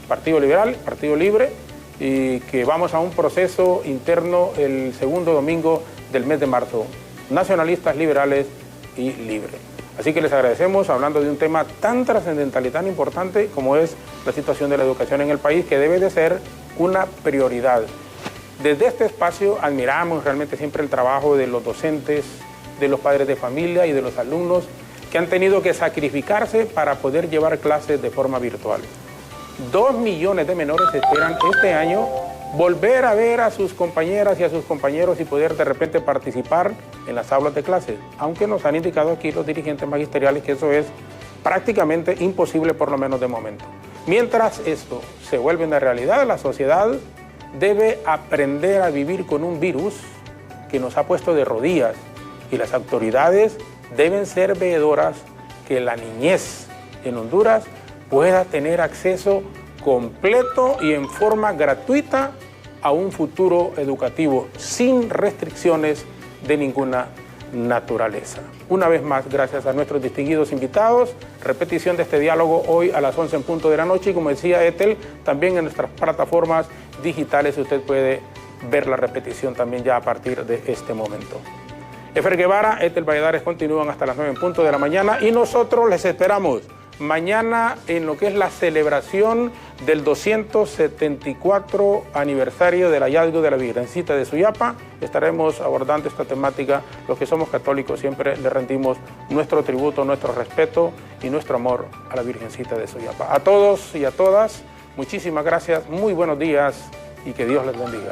Partido Liberal, Partido Libre, y que vamos a un proceso interno el segundo domingo del mes de marzo. Nacionalistas, liberales y libre. Así que les agradecemos, hablando de un tema tan trascendental y tan importante como es la situación de la educación en el país, que debe de ser una prioridad. Desde este espacio admiramos realmente siempre el trabajo de los docentes, de los padres de familia y de los alumnos que han tenido que sacrificarse para poder llevar clases de forma virtual. 2 millones de menores esperan este año volver a ver a sus compañeras y a sus compañeros y poder de repente participar en las aulas de clases, aunque nos han indicado aquí los dirigentes magisteriales que eso es prácticamente imposible, por lo menos de momento. Mientras esto se vuelve una realidad, la sociedad debe aprender a vivir con un virus que nos ha puesto de rodillas, y las autoridades deben ser veedoras que la niñez en Honduras pueda tener acceso completo y en forma gratuita a un futuro educativo sin restricciones, de ninguna naturaleza. Una vez más, gracias a nuestros distinguidos invitados, repetición de este diálogo hoy a las 11 en punto de la noche, y como decía Ethel, también en nuestras plataformas digitales usted puede ver la repetición también ya a partir de este momento. Efer Guevara, Ethel Valladares continúan hasta las 9 en punto de la mañana, y nosotros les esperamos mañana en lo que es la celebración del 274 aniversario del hallazgo de la Virgencita de Suyapa. Estaremos abordando esta temática. Los que somos católicos siempre le rendimos nuestro tributo, nuestro respeto y nuestro amor a la Virgencita de Suyapa. A todos y a todas, muchísimas gracias, muy buenos días y que Dios les bendiga.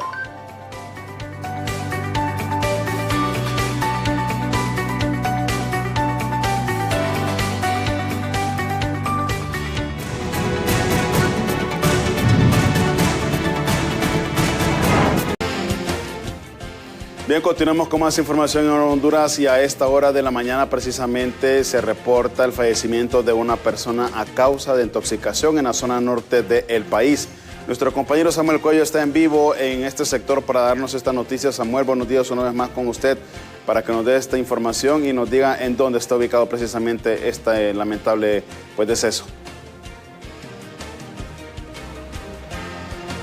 Bien, continuamos con más información en Honduras, y a esta hora de la mañana precisamente se reporta el fallecimiento de una persona a causa de intoxicación en la zona norte del país. Nuestro compañero Samuel Cuello está en vivo en este sector para darnos esta noticia. Samuel, buenos días una vez más con usted para que nos dé esta información y nos diga en dónde está ubicado precisamente este lamentable deceso.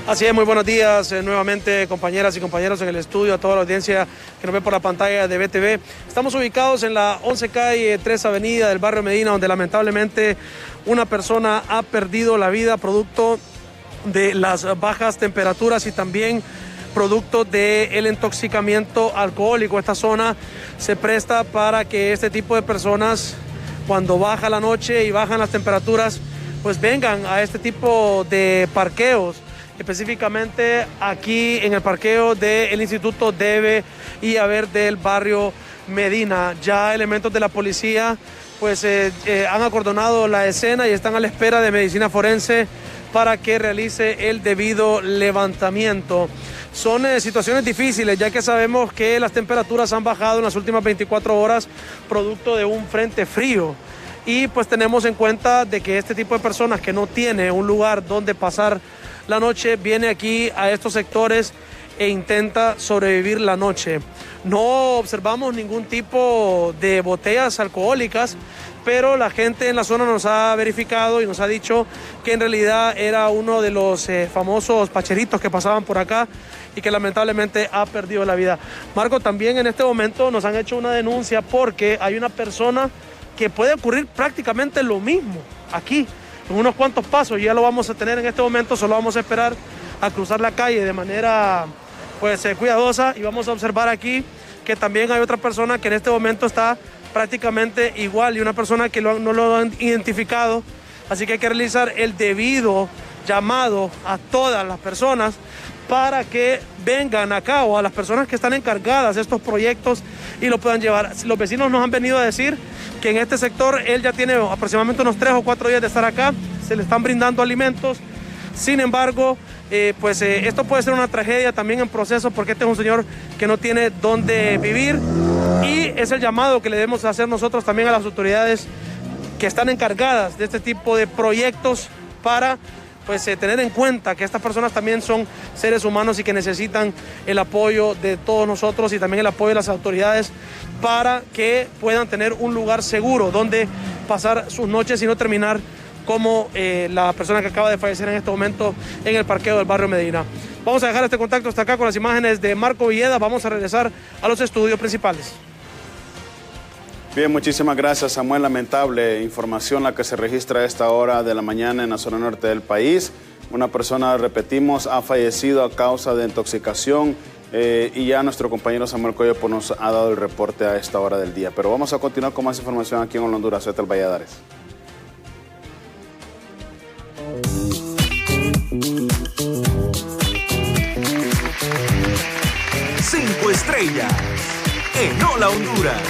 Así es, muy buenos días nuevamente, compañeras y compañeros en el estudio, a toda la audiencia que nos ve por la pantalla de BTV. Estamos ubicados en la 11 calle 3 avenida del barrio Medina, donde lamentablemente una persona ha perdido la vida producto de las bajas temperaturas y también producto del intoxicamiento alcohólico. Esta zona se presta para que este tipo de personas, cuando baja la noche y bajan las temperaturas, pues vengan a este tipo de parqueos, específicamente aquí en el parqueo del Instituto Debe y Haber del barrio Medina. Ya elementos de la policía pues han acordonado la escena y están a la espera de medicina forense para que realice el debido levantamiento. Son situaciones difíciles, ya que sabemos que las temperaturas han bajado en las últimas 24 horas producto de un frente frío. Y pues tenemos en cuenta de que este tipo de personas que no tiene un lugar donde pasar la noche, viene aquí a estos sectores e intenta sobrevivir la noche. No observamos ningún tipo de botellas alcohólicas, pero la gente en la zona nos ha verificado y nos ha dicho que en realidad era uno de los famosos pacheritos que pasaban por acá y que lamentablemente ha perdido la vida. Marco, también en este momento nos han hecho una denuncia porque hay una persona que puede ocurrir prácticamente lo mismo aquí, en unos cuantos pasos. Ya lo vamos a tener en este momento, solo vamos a esperar a cruzar la calle de manera cuidadosa, y vamos a observar aquí que también hay otra persona que en este momento está prácticamente igual, y una persona que no lo han identificado, así que hay que realizar el debido llamado a todas las personas para que vengan acá, o a las personas que están encargadas de estos proyectos, y lo puedan llevar. Los vecinos nos han venido a decir que en este sector él ya tiene aproximadamente unos 3 o 4 días de estar acá, se le están brindando alimentos. Sin embargo, esto puede ser una tragedia también en proceso, porque este es un señor que no tiene dónde vivir, y es el llamado que le debemos hacer nosotros también a las autoridades que están encargadas de este tipo de proyectos para tener en cuenta que estas personas también son seres humanos y que necesitan el apoyo de todos nosotros y también el apoyo de las autoridades para que puedan tener un lugar seguro donde pasar sus noches y no terminar como la persona que acaba de fallecer en este momento en el parqueo del barrio Medina. Vamos a dejar este contacto hasta acá con las imágenes de Marco Villeda. Vamos a regresar a los estudios principales. Bien, muchísimas gracias, Samuel. Lamentable información la que se registra a esta hora de la mañana en la zona norte del país. Una persona, repetimos, ha fallecido a causa de intoxicación y ya nuestro compañero Samuel Cuello nos ha dado el reporte a esta hora del día. Pero vamos a continuar con más información aquí en Honduras. Ethel Valladares. Cinco estrellas en Hola Honduras.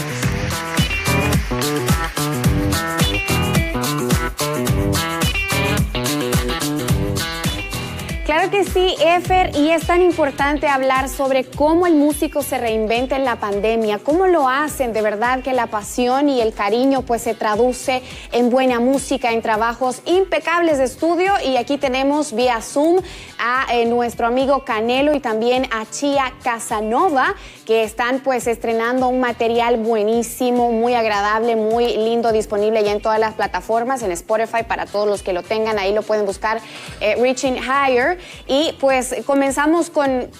Claro verdad que sí, Efer, y es tan importante hablar sobre cómo el músico se reinventa en la pandemia, cómo lo hacen, de verdad que la pasión y el cariño pues se traduce en buena música, en trabajos impecables de estudio, y aquí tenemos vía Zoom a nuestro amigo Canelo y también a Chia Casanova, que están pues estrenando un material buenísimo, muy agradable, muy lindo, disponible ya en todas las plataformas, en Spotify, para todos los que lo tengan, ahí lo pueden buscar, Reaching Higher. Y pues comenzamos con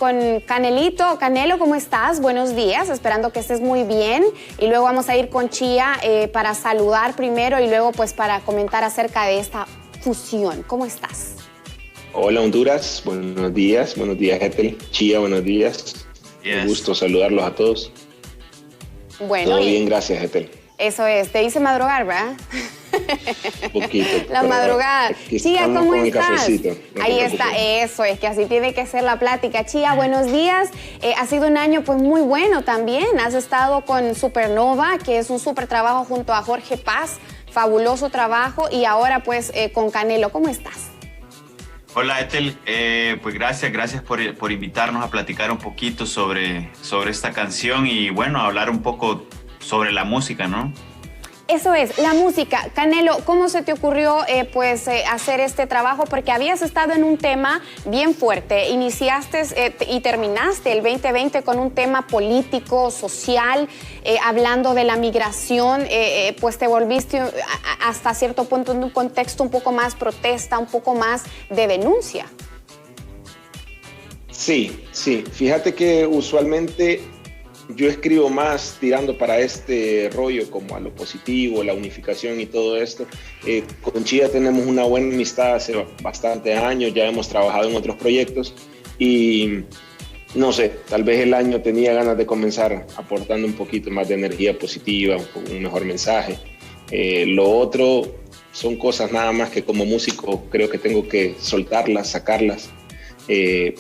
Canelito. Canelo, ¿cómo estás? Buenos días, esperando que estés muy bien, y luego vamos a ir con Chia para saludar primero y luego pues para comentar acerca de esta fusión. ¿Cómo estás? Hola Honduras, buenos días Ethel, Chia, buenos días. Un gusto saludarlos a todos. Bueno, todo bien, gracias Ethel. Eso es, te hice madrugar, ¿verdad? Un poquito. La madrugada. Chia, ¿cómo estás? Ahí está, eso es, que así tiene que ser la plática. Chia, buenos días. Ha sido un año pues muy bueno también. Has estado con Supernova, que es un súper trabajo junto a Jorge Paz, fabuloso trabajo, y ahora pues con Canelo. ¿Cómo estás? Hola Ethel, pues gracias por invitarnos a platicar un poquito sobre esta canción y bueno, hablar un poco sobre la música, ¿no? Eso es, la música. Canelo, ¿cómo se te ocurrió hacer este trabajo? Porque habías estado en un tema bien fuerte. Iniciaste y terminaste el 2020 con un tema político, social, hablando de la migración, pues te volviste hasta cierto punto en un contexto un poco más protesta, un poco más de denuncia. Sí. Fíjate que usualmente yo escribo más tirando para este rollo como a lo positivo, la unificación y todo esto. Con Chia tenemos una buena amistad hace bastantes años, ya hemos trabajado en otros proyectos y no sé, tal vez el año tenía ganas de comenzar aportando un poquito más de energía positiva, un mejor mensaje. Lo otro son cosas nada más que como músico creo que tengo que soltarlas, sacarlas.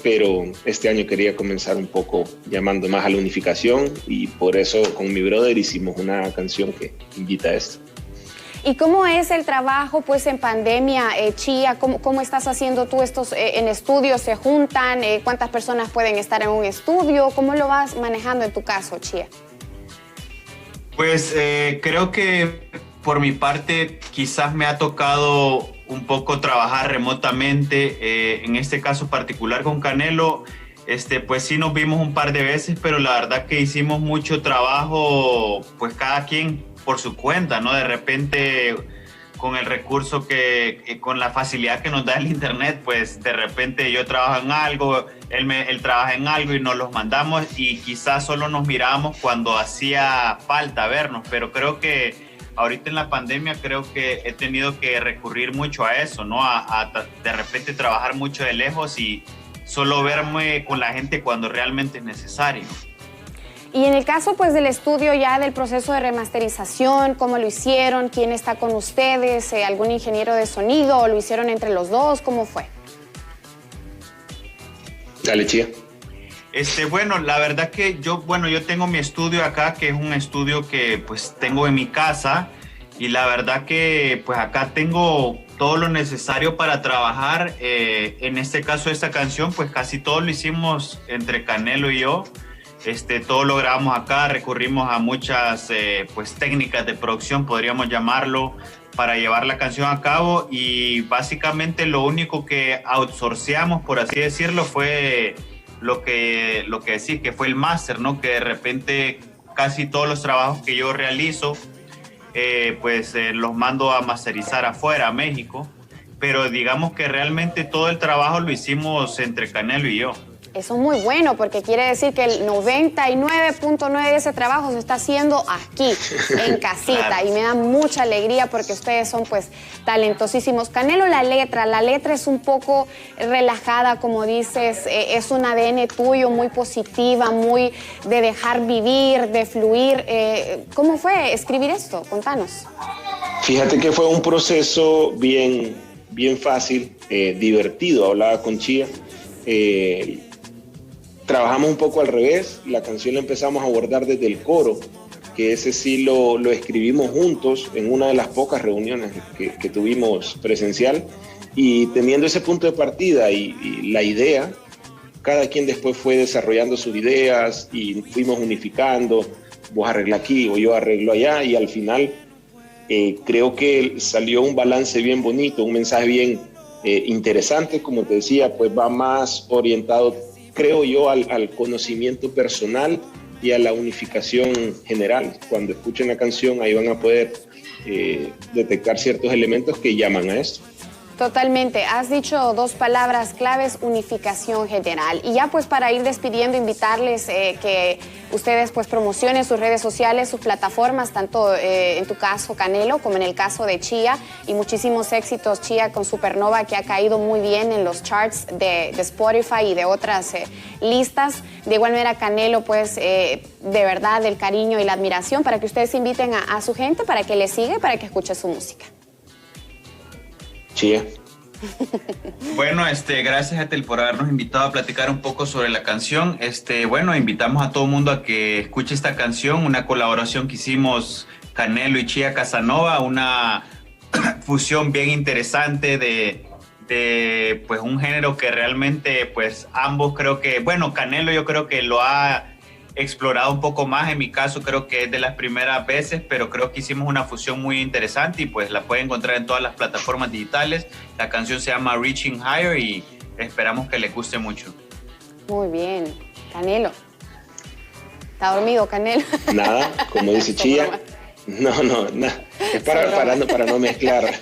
Pero este año quería comenzar un poco llamando más a la unificación y por eso con mi brother hicimos una canción que invita a esto. ¿Y cómo es el trabajo pues en pandemia, Chia? ¿Cómo estás haciendo tú estos en estudios? ¿Se juntan? ¿Cuántas personas pueden estar en un estudio? ¿Cómo lo vas manejando en tu caso, Chia? Pues creo que por mi parte quizás me ha tocado un poco trabajar remotamente, en este caso particular con Canelo, pues sí nos vimos un par de veces, pero la verdad que hicimos mucho trabajo, pues cada quien por su cuenta, ¿no? De repente con el recurso con la facilidad que nos da el internet, pues de repente yo trabajo en algo, él trabaja en algo y nos los mandamos y quizás solo nos mirábamos cuando hacía falta vernos, pero creo que ahorita en la pandemia creo que he tenido que recurrir mucho a eso, ¿no? A de repente trabajar mucho de lejos y solo verme con la gente cuando realmente es necesario. Y en el caso pues del estudio ya del proceso de remasterización, ¿cómo lo hicieron? ¿Quién está con ustedes? ¿Algún ingeniero de sonido? ¿O lo hicieron entre los dos? ¿Cómo fue? Dale, Chia. Bueno, la verdad que yo tengo mi estudio acá, que es un estudio que pues tengo en mi casa y la verdad que pues acá tengo todo lo necesario para trabajar. En este caso, esta canción, pues casi todo lo hicimos entre Canelo y yo. Todo lo grabamos acá, recurrimos a muchas pues técnicas de producción, podríamos llamarlo, para llevar la canción a cabo y básicamente lo único que outsourceamos, por así decirlo, fue lo que decís, que fue el máster, ¿no? Que de repente casi todos los trabajos que yo realizo, los mando a masterizar afuera, a México, pero digamos que realmente todo el trabajo lo hicimos entre Canelo y yo. Eso es muy bueno porque quiere decir que el 99.9 de ese trabajo se está haciendo aquí, en casita. Claro. Y me da mucha alegría porque ustedes son pues talentosísimos. Canelo, la letra es un poco relajada, como dices, es un ADN tuyo muy positiva, muy de dejar vivir, de fluir. ¿Cómo fue escribir esto? Contanos. Fíjate que fue un proceso bien fácil, divertido. Hablaba con Chia. Trabajamos un poco al revés, la canción la empezamos a abordar desde el coro, que ese sí lo escribimos juntos en una de las pocas reuniones que tuvimos presencial Y teniendo ese punto de partida y la idea, cada quien después fue desarrollando sus ideas y fuimos unificando, vos arregla aquí o yo arreglo allá, y al final creo que salió un balance bien bonito, un mensaje bien interesante, como te decía, pues va más orientado, creo yo, al conocimiento personal y a la unificación general. Cuando escuchen la canción, ahí van a poder detectar ciertos elementos que llaman a esto. Totalmente. Has dicho dos palabras claves: unificación general. Y ya pues para ir despidiendo, invitarles que ustedes pues promocionen sus redes sociales, sus plataformas, tanto en tu caso Canelo como en el caso de Chía, y muchísimos éxitos Chía con Supernova, que ha caído muy bien en los charts de Spotify y de otras listas. De igual manera Canelo, pues de verdad el cariño y la admiración para que ustedes inviten a su gente para que le siga, para que escuche su música. Chía. Bueno, gracias Ethel por habernos invitado a platicar un poco sobre la canción. Bueno, invitamos a todo el mundo a que escuche esta canción, una colaboración que hicimos Canelo y Chía Casanova, una fusión bien interesante de pues un género que realmente pues ambos creo que, bueno, Canelo yo creo que lo ha explorado un poco más, en mi caso creo que es de las primeras veces, pero creo que hicimos una fusión muy interesante y pues la pueden encontrar en todas las plataformas digitales. La canción se llama Reaching Higher y esperamos que les guste mucho. Muy bien. Canelo. ¿Está dormido, Canelo? Nada, como dice Chía. No, es para no mezclar,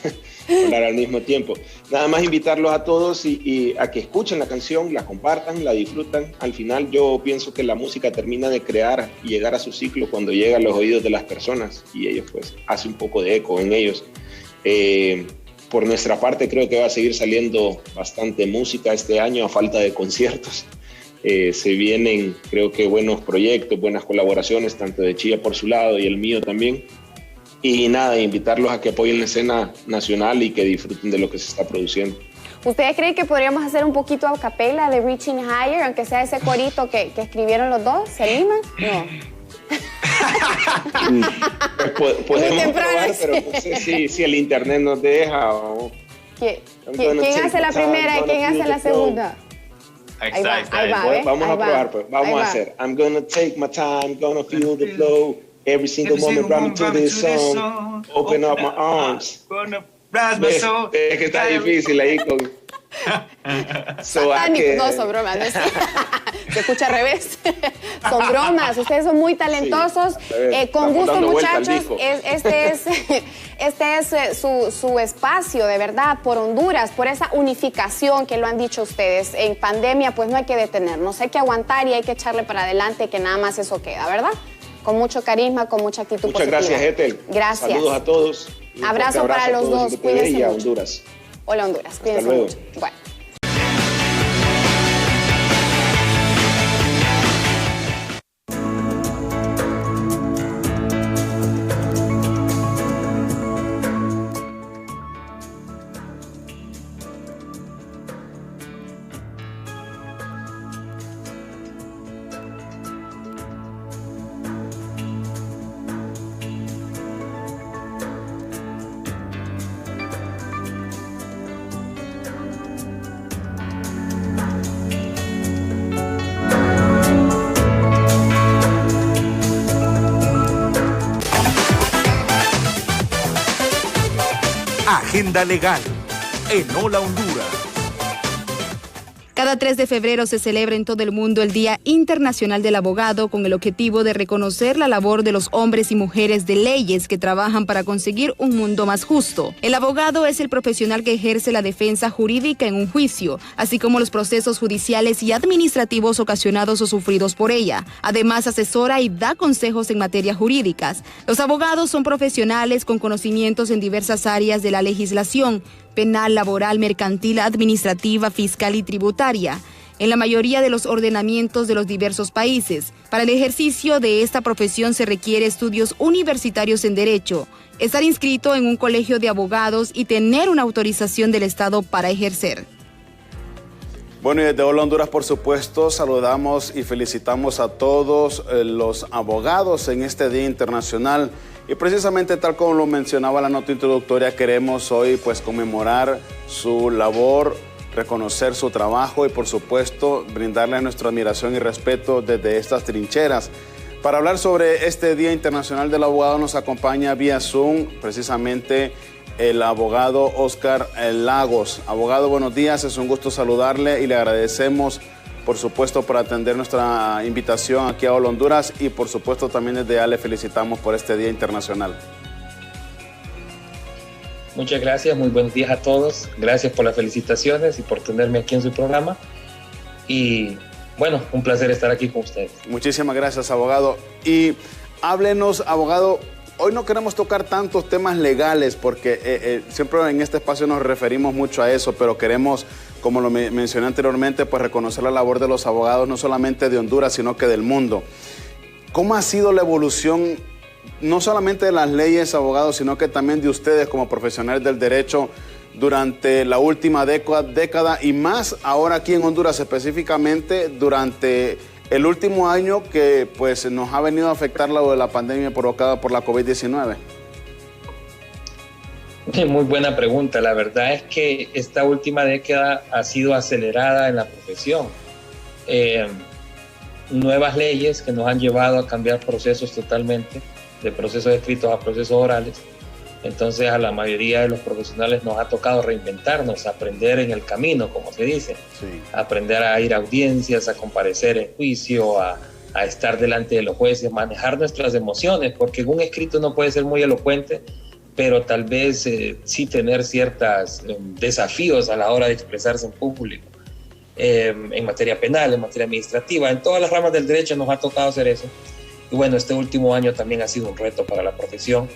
hablar al mismo tiempo. Nada más invitarlos a todos y a que escuchen la canción, la compartan, la disfrutan. Al final yo pienso que la música termina de crear y llegar a su ciclo cuando llega a los oídos de las personas y ellos pues hace un poco de eco en ellos. Por nuestra parte creo que va a seguir saliendo bastante música este año a falta de conciertos. Se vienen, creo que, buenos proyectos, buenas colaboraciones, tanto de Chía por su lado y el mío también. Y nada, invitarlos a que apoyen la escena nacional y que disfruten de lo que se está produciendo. ¿Ustedes creen que podríamos hacer un poquito a capela de Reaching Higher, aunque sea ese corito que escribieron los dos? ¿Se animan? No. Pues podemos probar, pero no sé si el internet nos deja. ¿Quién hace la primera y quién hace la segunda? Ahí va, vamos a probar, pues. Vamos a hacer I'm gonna take my time, gonna feel the flow. Every single moment running to this song. Open up my arms. Es que está difícil ahí con... No, son bromas. Se escucha al revés. Son bromas. Ustedes son muy talentosos. Sí, con gusto, muchachos. Este es su espacio, de verdad, por Honduras, por esa unificación que lo han dicho ustedes. En pandemia, pues no hay que detenernos. Hay que aguantar y hay que echarle para adelante, que nada más eso queda, ¿verdad? Con mucho carisma, con mucha actitud positiva. Muchas gracias, Ethel. Gracias. Saludos a todos. Abrazo para los dos. Cuídense y a mucho. Honduras. Hola, Honduras. Cuídense mucho. Bueno. Agenda Legal en Hola Honduras. Cada 3 de febrero se celebra en todo el mundo el Día Internacional del Abogado, con el objetivo de reconocer la labor de los hombres y mujeres de leyes que trabajan para conseguir un mundo más justo. El abogado es el profesional que ejerce la defensa jurídica en un juicio, así como los procesos judiciales y administrativos ocasionados o sufridos por ella. Además, asesora y da consejos en materias jurídicas. Los abogados son profesionales con conocimientos en diversas áreas de la legislación: penal, laboral, mercantil, administrativa, fiscal y tributaria, en la mayoría de los ordenamientos de los diversos países. Para el ejercicio de esta profesión se requiere estudios universitarios en Derecho, estar inscrito en un colegio de abogados y tener una autorización del Estado para ejercer. Bueno, y desde Hola Honduras, por supuesto, saludamos y felicitamos a todos los abogados en este Día Internacional Y precisamente tal como lo mencionaba la nota introductoria, queremos hoy pues conmemorar su labor, reconocer su trabajo y por supuesto brindarle nuestra admiración y respeto desde estas trincheras. Para hablar sobre este Día Internacional del Abogado nos acompaña vía Zoom precisamente el abogado Oscar Lagos. Abogado, buenos días, es un gusto saludarle y le agradecemos por supuesto por atender nuestra invitación aquí a Honduras y por supuesto también desde ya le felicitamos por este Día Internacional. Muchas gracias, muy buenos días a todos, gracias por las felicitaciones y por tenerme aquí en su programa y bueno, un placer estar aquí con ustedes. Muchísimas gracias, abogado. Y háblenos, abogado, hoy no queremos tocar tantos temas legales porque siempre en este espacio nos referimos mucho a eso, pero queremos, como lo mencioné anteriormente, pues reconocer la labor de los abogados no solamente de Honduras, sino que del mundo. ¿Cómo ha sido la evolución, no solamente de las leyes, abogados, sino que también de ustedes como profesionales del derecho durante la última década y más ahora aquí en Honduras, específicamente durante el último año que pues nos ha venido a afectar la pandemia provocada por la COVID-19? Muy buena pregunta. La verdad es que esta última década ha sido acelerada en la profesión. Nuevas leyes que nos han llevado a cambiar procesos totalmente, de procesos escritos a procesos orales. Entonces a la mayoría de los profesionales nos ha tocado reinventarnos, aprender en el camino, como se dice. Sí. Aprender a ir a audiencias, a comparecer en juicio, a estar delante de los jueces, manejar nuestras emociones, porque un escrito no puede ser muy elocuente, pero tal vez sí tener ciertos desafíos a la hora de expresarse en público. En materia penal, en materia administrativa, en todas las ramas del derecho nos ha tocado hacer eso. Y bueno, este último año también ha sido un reto para la profesión.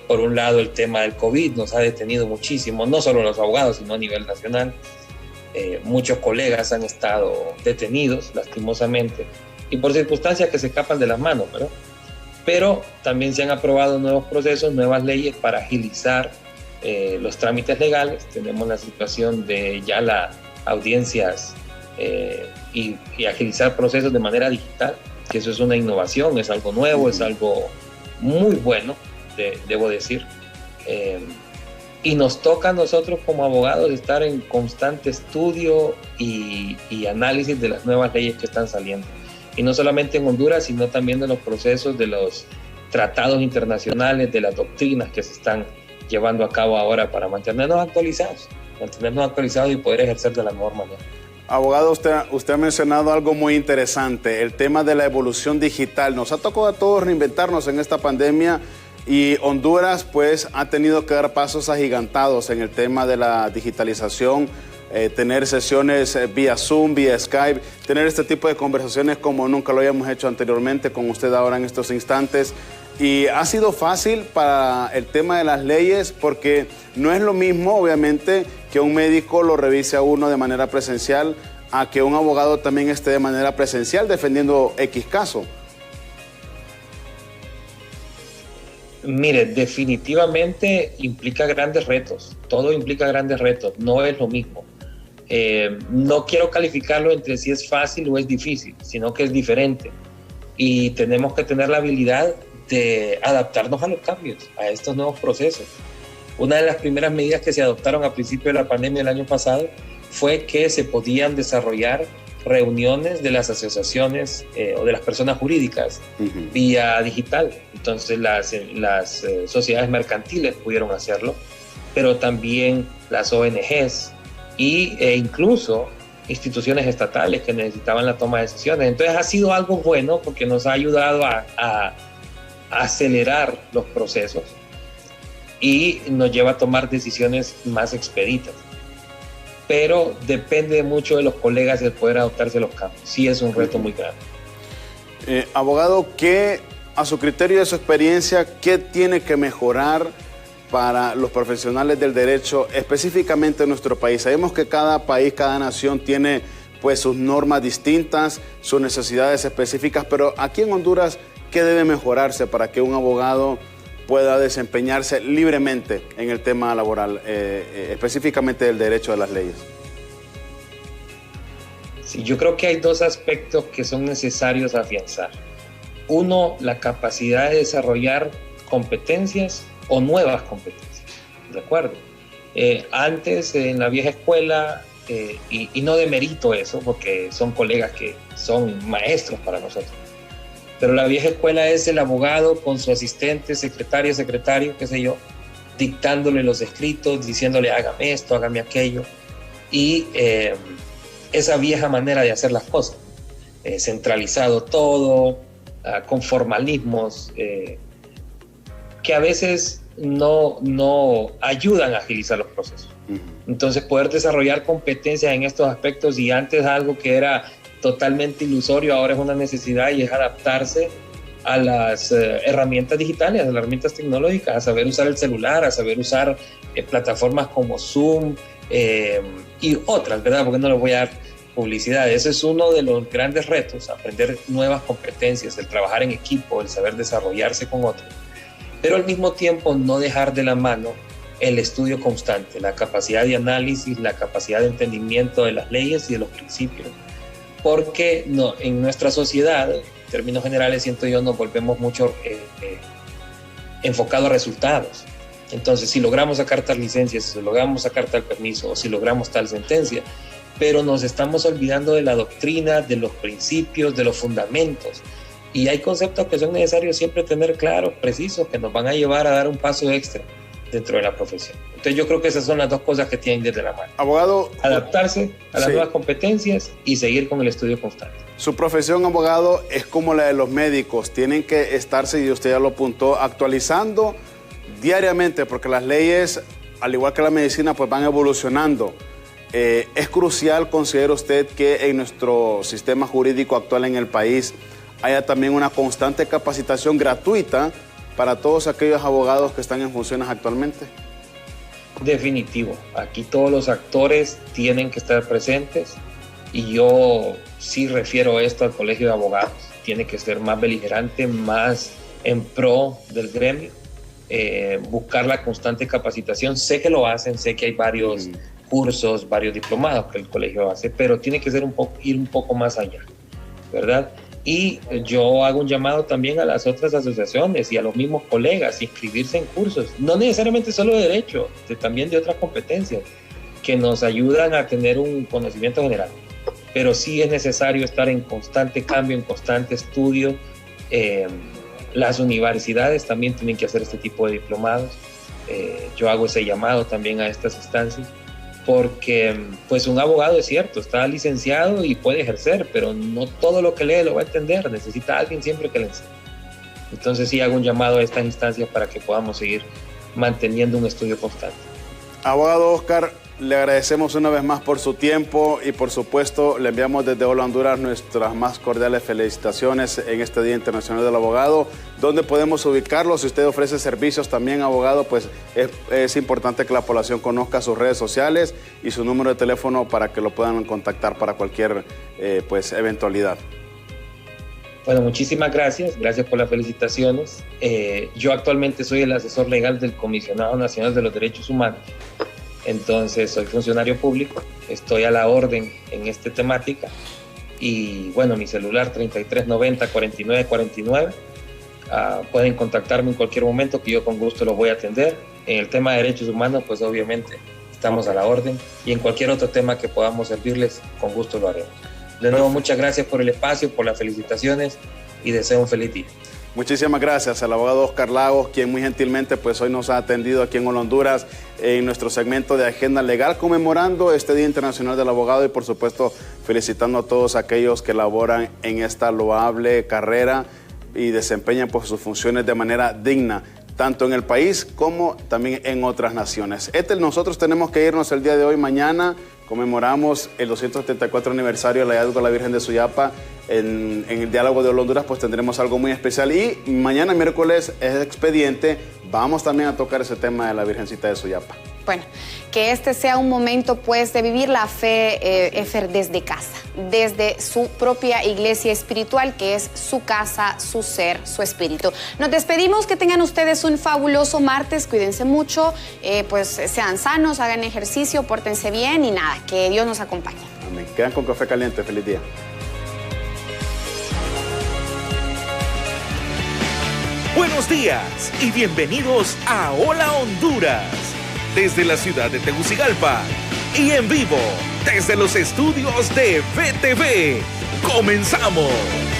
Por un lado, el tema del COVID nos ha detenido muchísimo, no solo los abogados, sino a nivel nacional. Muchos colegas han estado detenidos, lastimosamente, y por circunstancias que se escapan de las manos, ¿verdad? Pero también se han aprobado nuevos procesos, nuevas leyes para agilizar los trámites legales. Tenemos la situación de ya las audiencias y agilizar procesos de manera digital, que eso es una innovación, es algo nuevo, es algo muy bueno, debo decir. Y nos toca a nosotros como abogados estar en constante estudio y análisis de las nuevas leyes que están saliendo. Y no solamente en Honduras, sino también de los procesos de los tratados internacionales, de las doctrinas que se están llevando a cabo ahora para mantenernos actualizados y poder ejercer de la mejor manera. Abogado, usted ha mencionado algo muy interesante, el tema de la evolución digital. Nos ha tocado a todos reinventarnos en esta pandemia y Honduras pues ha tenido que dar pasos agigantados en el tema de la digitalización, tener sesiones vía Zoom, vía Skype, tener este tipo de conversaciones como nunca lo habíamos hecho anteriormente con usted ahora en estos instantes. Y ha sido fácil para el tema de las leyes porque no es lo mismo, obviamente, que un médico lo revise a uno de manera presencial a que un abogado también esté de manera presencial defendiendo X caso. Mire, definitivamente implica grandes retos, todo implica grandes retos, no es lo mismo. No quiero calificarlo entre si es fácil o es difícil, sino que es diferente. Y tenemos que tener la habilidad de adaptarnos a los cambios, a estos nuevos procesos. Una de las primeras medidas que se adoptaron a principio de la pandemia el año pasado fue que se podían desarrollar reuniones de las asociaciones o de las personas jurídicas vía digital. Entonces las sociedades mercantiles pudieron hacerlo, pero también las ONGs e incluso instituciones estatales que necesitaban la toma de decisiones. Entonces ha sido algo bueno porque nos ha ayudado a acelerar los procesos y nos lleva a tomar decisiones más expeditas. Pero depende mucho de los colegas el poder adoptarse los cambios. Sí es un reto muy grande. Abogado, ¿qué, a su criterio y a su experiencia, qué tiene que mejorar para los profesionales del derecho, específicamente en nuestro país? Sabemos que cada país, cada nación tiene pues sus normas distintas, sus necesidades específicas, pero aquí en Honduras, ¿qué debe mejorarse para que un abogado pueda desempeñarse libremente en el tema laboral, específicamente del derecho de las leyes? Sí, yo creo que hay dos aspectos que son necesarios afianzar. Uno, la capacidad de desarrollar competencias o nuevas competencias, ¿de acuerdo? Antes, en la vieja escuela, y no demerito eso, porque son colegas que son maestros para nosotros, pero la vieja escuela es el abogado con su asistente, secretario, qué sé yo, dictándole los escritos, diciéndole hágame esto, hágame aquello, y esa vieja manera de hacer las cosas, centralizado todo, con formalismos que a veces no ayudan a agilizar los procesos. Entonces, poder desarrollar competencias en estos aspectos, y antes algo que era totalmente ilusorio, ahora es una necesidad, y es adaptarse a las herramientas digitales, a las herramientas tecnológicas, a saber usar el celular, a saber usar plataformas como Zoom y otras, ¿verdad? Porque no les voy a dar publicidad. Ese es uno de los grandes retos, aprender nuevas competencias, el trabajar en equipo, el saber desarrollarse con otros, pero al mismo tiempo no dejar de la mano el estudio constante, la capacidad de análisis, la capacidad de entendimiento de las leyes y de los principios, porque en nuestra sociedad, en términos generales, siento yo, nos volvemos mucho enfocados a resultados. Entonces, si logramos sacar tal licencia, si logramos sacar tal permiso, o si logramos tal sentencia, pero nos estamos olvidando de la doctrina, de los principios, de los fundamentos. Y hay conceptos que son necesarios siempre tener claros, precisos, que nos van a llevar a dar un paso extra dentro de la profesión. Entonces yo creo que esas son las dos cosas que tienen desde la mano. Abogado, adaptarse a las nuevas competencias y seguir con el estudio constante. Su profesión, abogado, es como la de los médicos. Tienen que estarse, y usted ya lo apuntó, actualizando diariamente, porque las leyes, al igual que la medicina, pues van evolucionando. Es crucial, considera usted, que en nuestro sistema jurídico actual en el país haya también una constante capacitación gratuita para todos aquellos abogados que están en funciones actualmente. Definitivo. Aquí todos los actores tienen que estar presentes, y yo sí refiero esto al Colegio de Abogados. Tiene que ser más beligerante, más en pro del gremio, buscar la constante capacitación. Sé que lo hacen, sé que hay varios cursos, varios diplomados que el colegio hace, pero tiene que ser ir un poco más allá, ¿verdad? Y yo hago un llamado también a las otras asociaciones y a los mismos colegas, inscribirse en cursos, no necesariamente solo de derecho, también de otras competencias, que nos ayudan a tener un conocimiento general. Pero sí es necesario estar en constante cambio, en constante estudio. Las universidades también tienen que hacer este tipo de diplomados. Yo hago ese llamado también a estas instancias, porque pues un abogado, es cierto, está licenciado y puede ejercer, pero no todo lo que lee lo va a entender, necesita a alguien siempre que le enseñe. Entonces sí hago un llamado a estas instancias para que podamos seguir manteniendo un estudio constante. Abogado Oscar, le agradecemos una vez más por su tiempo, y por supuesto le enviamos desde Hola Honduras nuestras más cordiales felicitaciones en este Día Internacional del Abogado. ¿Dónde podemos ubicarlo? Si usted ofrece servicios también, abogado, pues es importante que la población conozca sus redes sociales y su número de teléfono para que lo puedan contactar para cualquier pues eventualidad. Bueno, muchísimas gracias por las felicitaciones. Yo actualmente soy el asesor legal del Comisionado Nacional de los Derechos Humanos. Entonces soy funcionario público, estoy a la orden en esta temática, y bueno, mi celular 3390-4949, pueden contactarme en cualquier momento, que yo con gusto los voy a atender. En el tema de derechos humanos, pues obviamente estamos a la orden, y en cualquier otro tema que podamos servirles, con gusto lo haremos. De nuevo, muchas gracias por el espacio, por las felicitaciones, y deseo un feliz día. Muchísimas gracias al abogado Oscar Lagos, quien muy gentilmente pues hoy nos ha atendido aquí en Hola Honduras en nuestro segmento de Agenda Legal, conmemorando este Día Internacional del Abogado, y por supuesto felicitando a todos aquellos que laboran en esta loable carrera y desempeñan pues sus funciones de manera digna, tanto en el país como también en otras naciones. Nosotros tenemos que irnos el día de hoy. Mañana conmemoramos el 274 aniversario del hallazgo de la Virgen de Suyapa. En el diálogo de Hola Honduras pues tendremos algo muy especial, y mañana miércoles es expediente, vamos también a tocar ese tema de la Virgencita de Suyapa. Bueno, que este sea un momento pues de vivir la fe, Efer, desde casa, desde su propia iglesia espiritual, que es su casa, su ser, su espíritu. Nos despedimos, que tengan ustedes un fabuloso martes, cuídense mucho, pues sean sanos, hagan ejercicio, pórtense bien, y nada, que Dios nos acompañe. Amén. Quedan con Café Caliente. Feliz día. Buenos Buenos días y bienvenidos a Hola Honduras, desde la ciudad de Tegucigalpa y en vivo desde los estudios de VTV. ¡Comenzamos!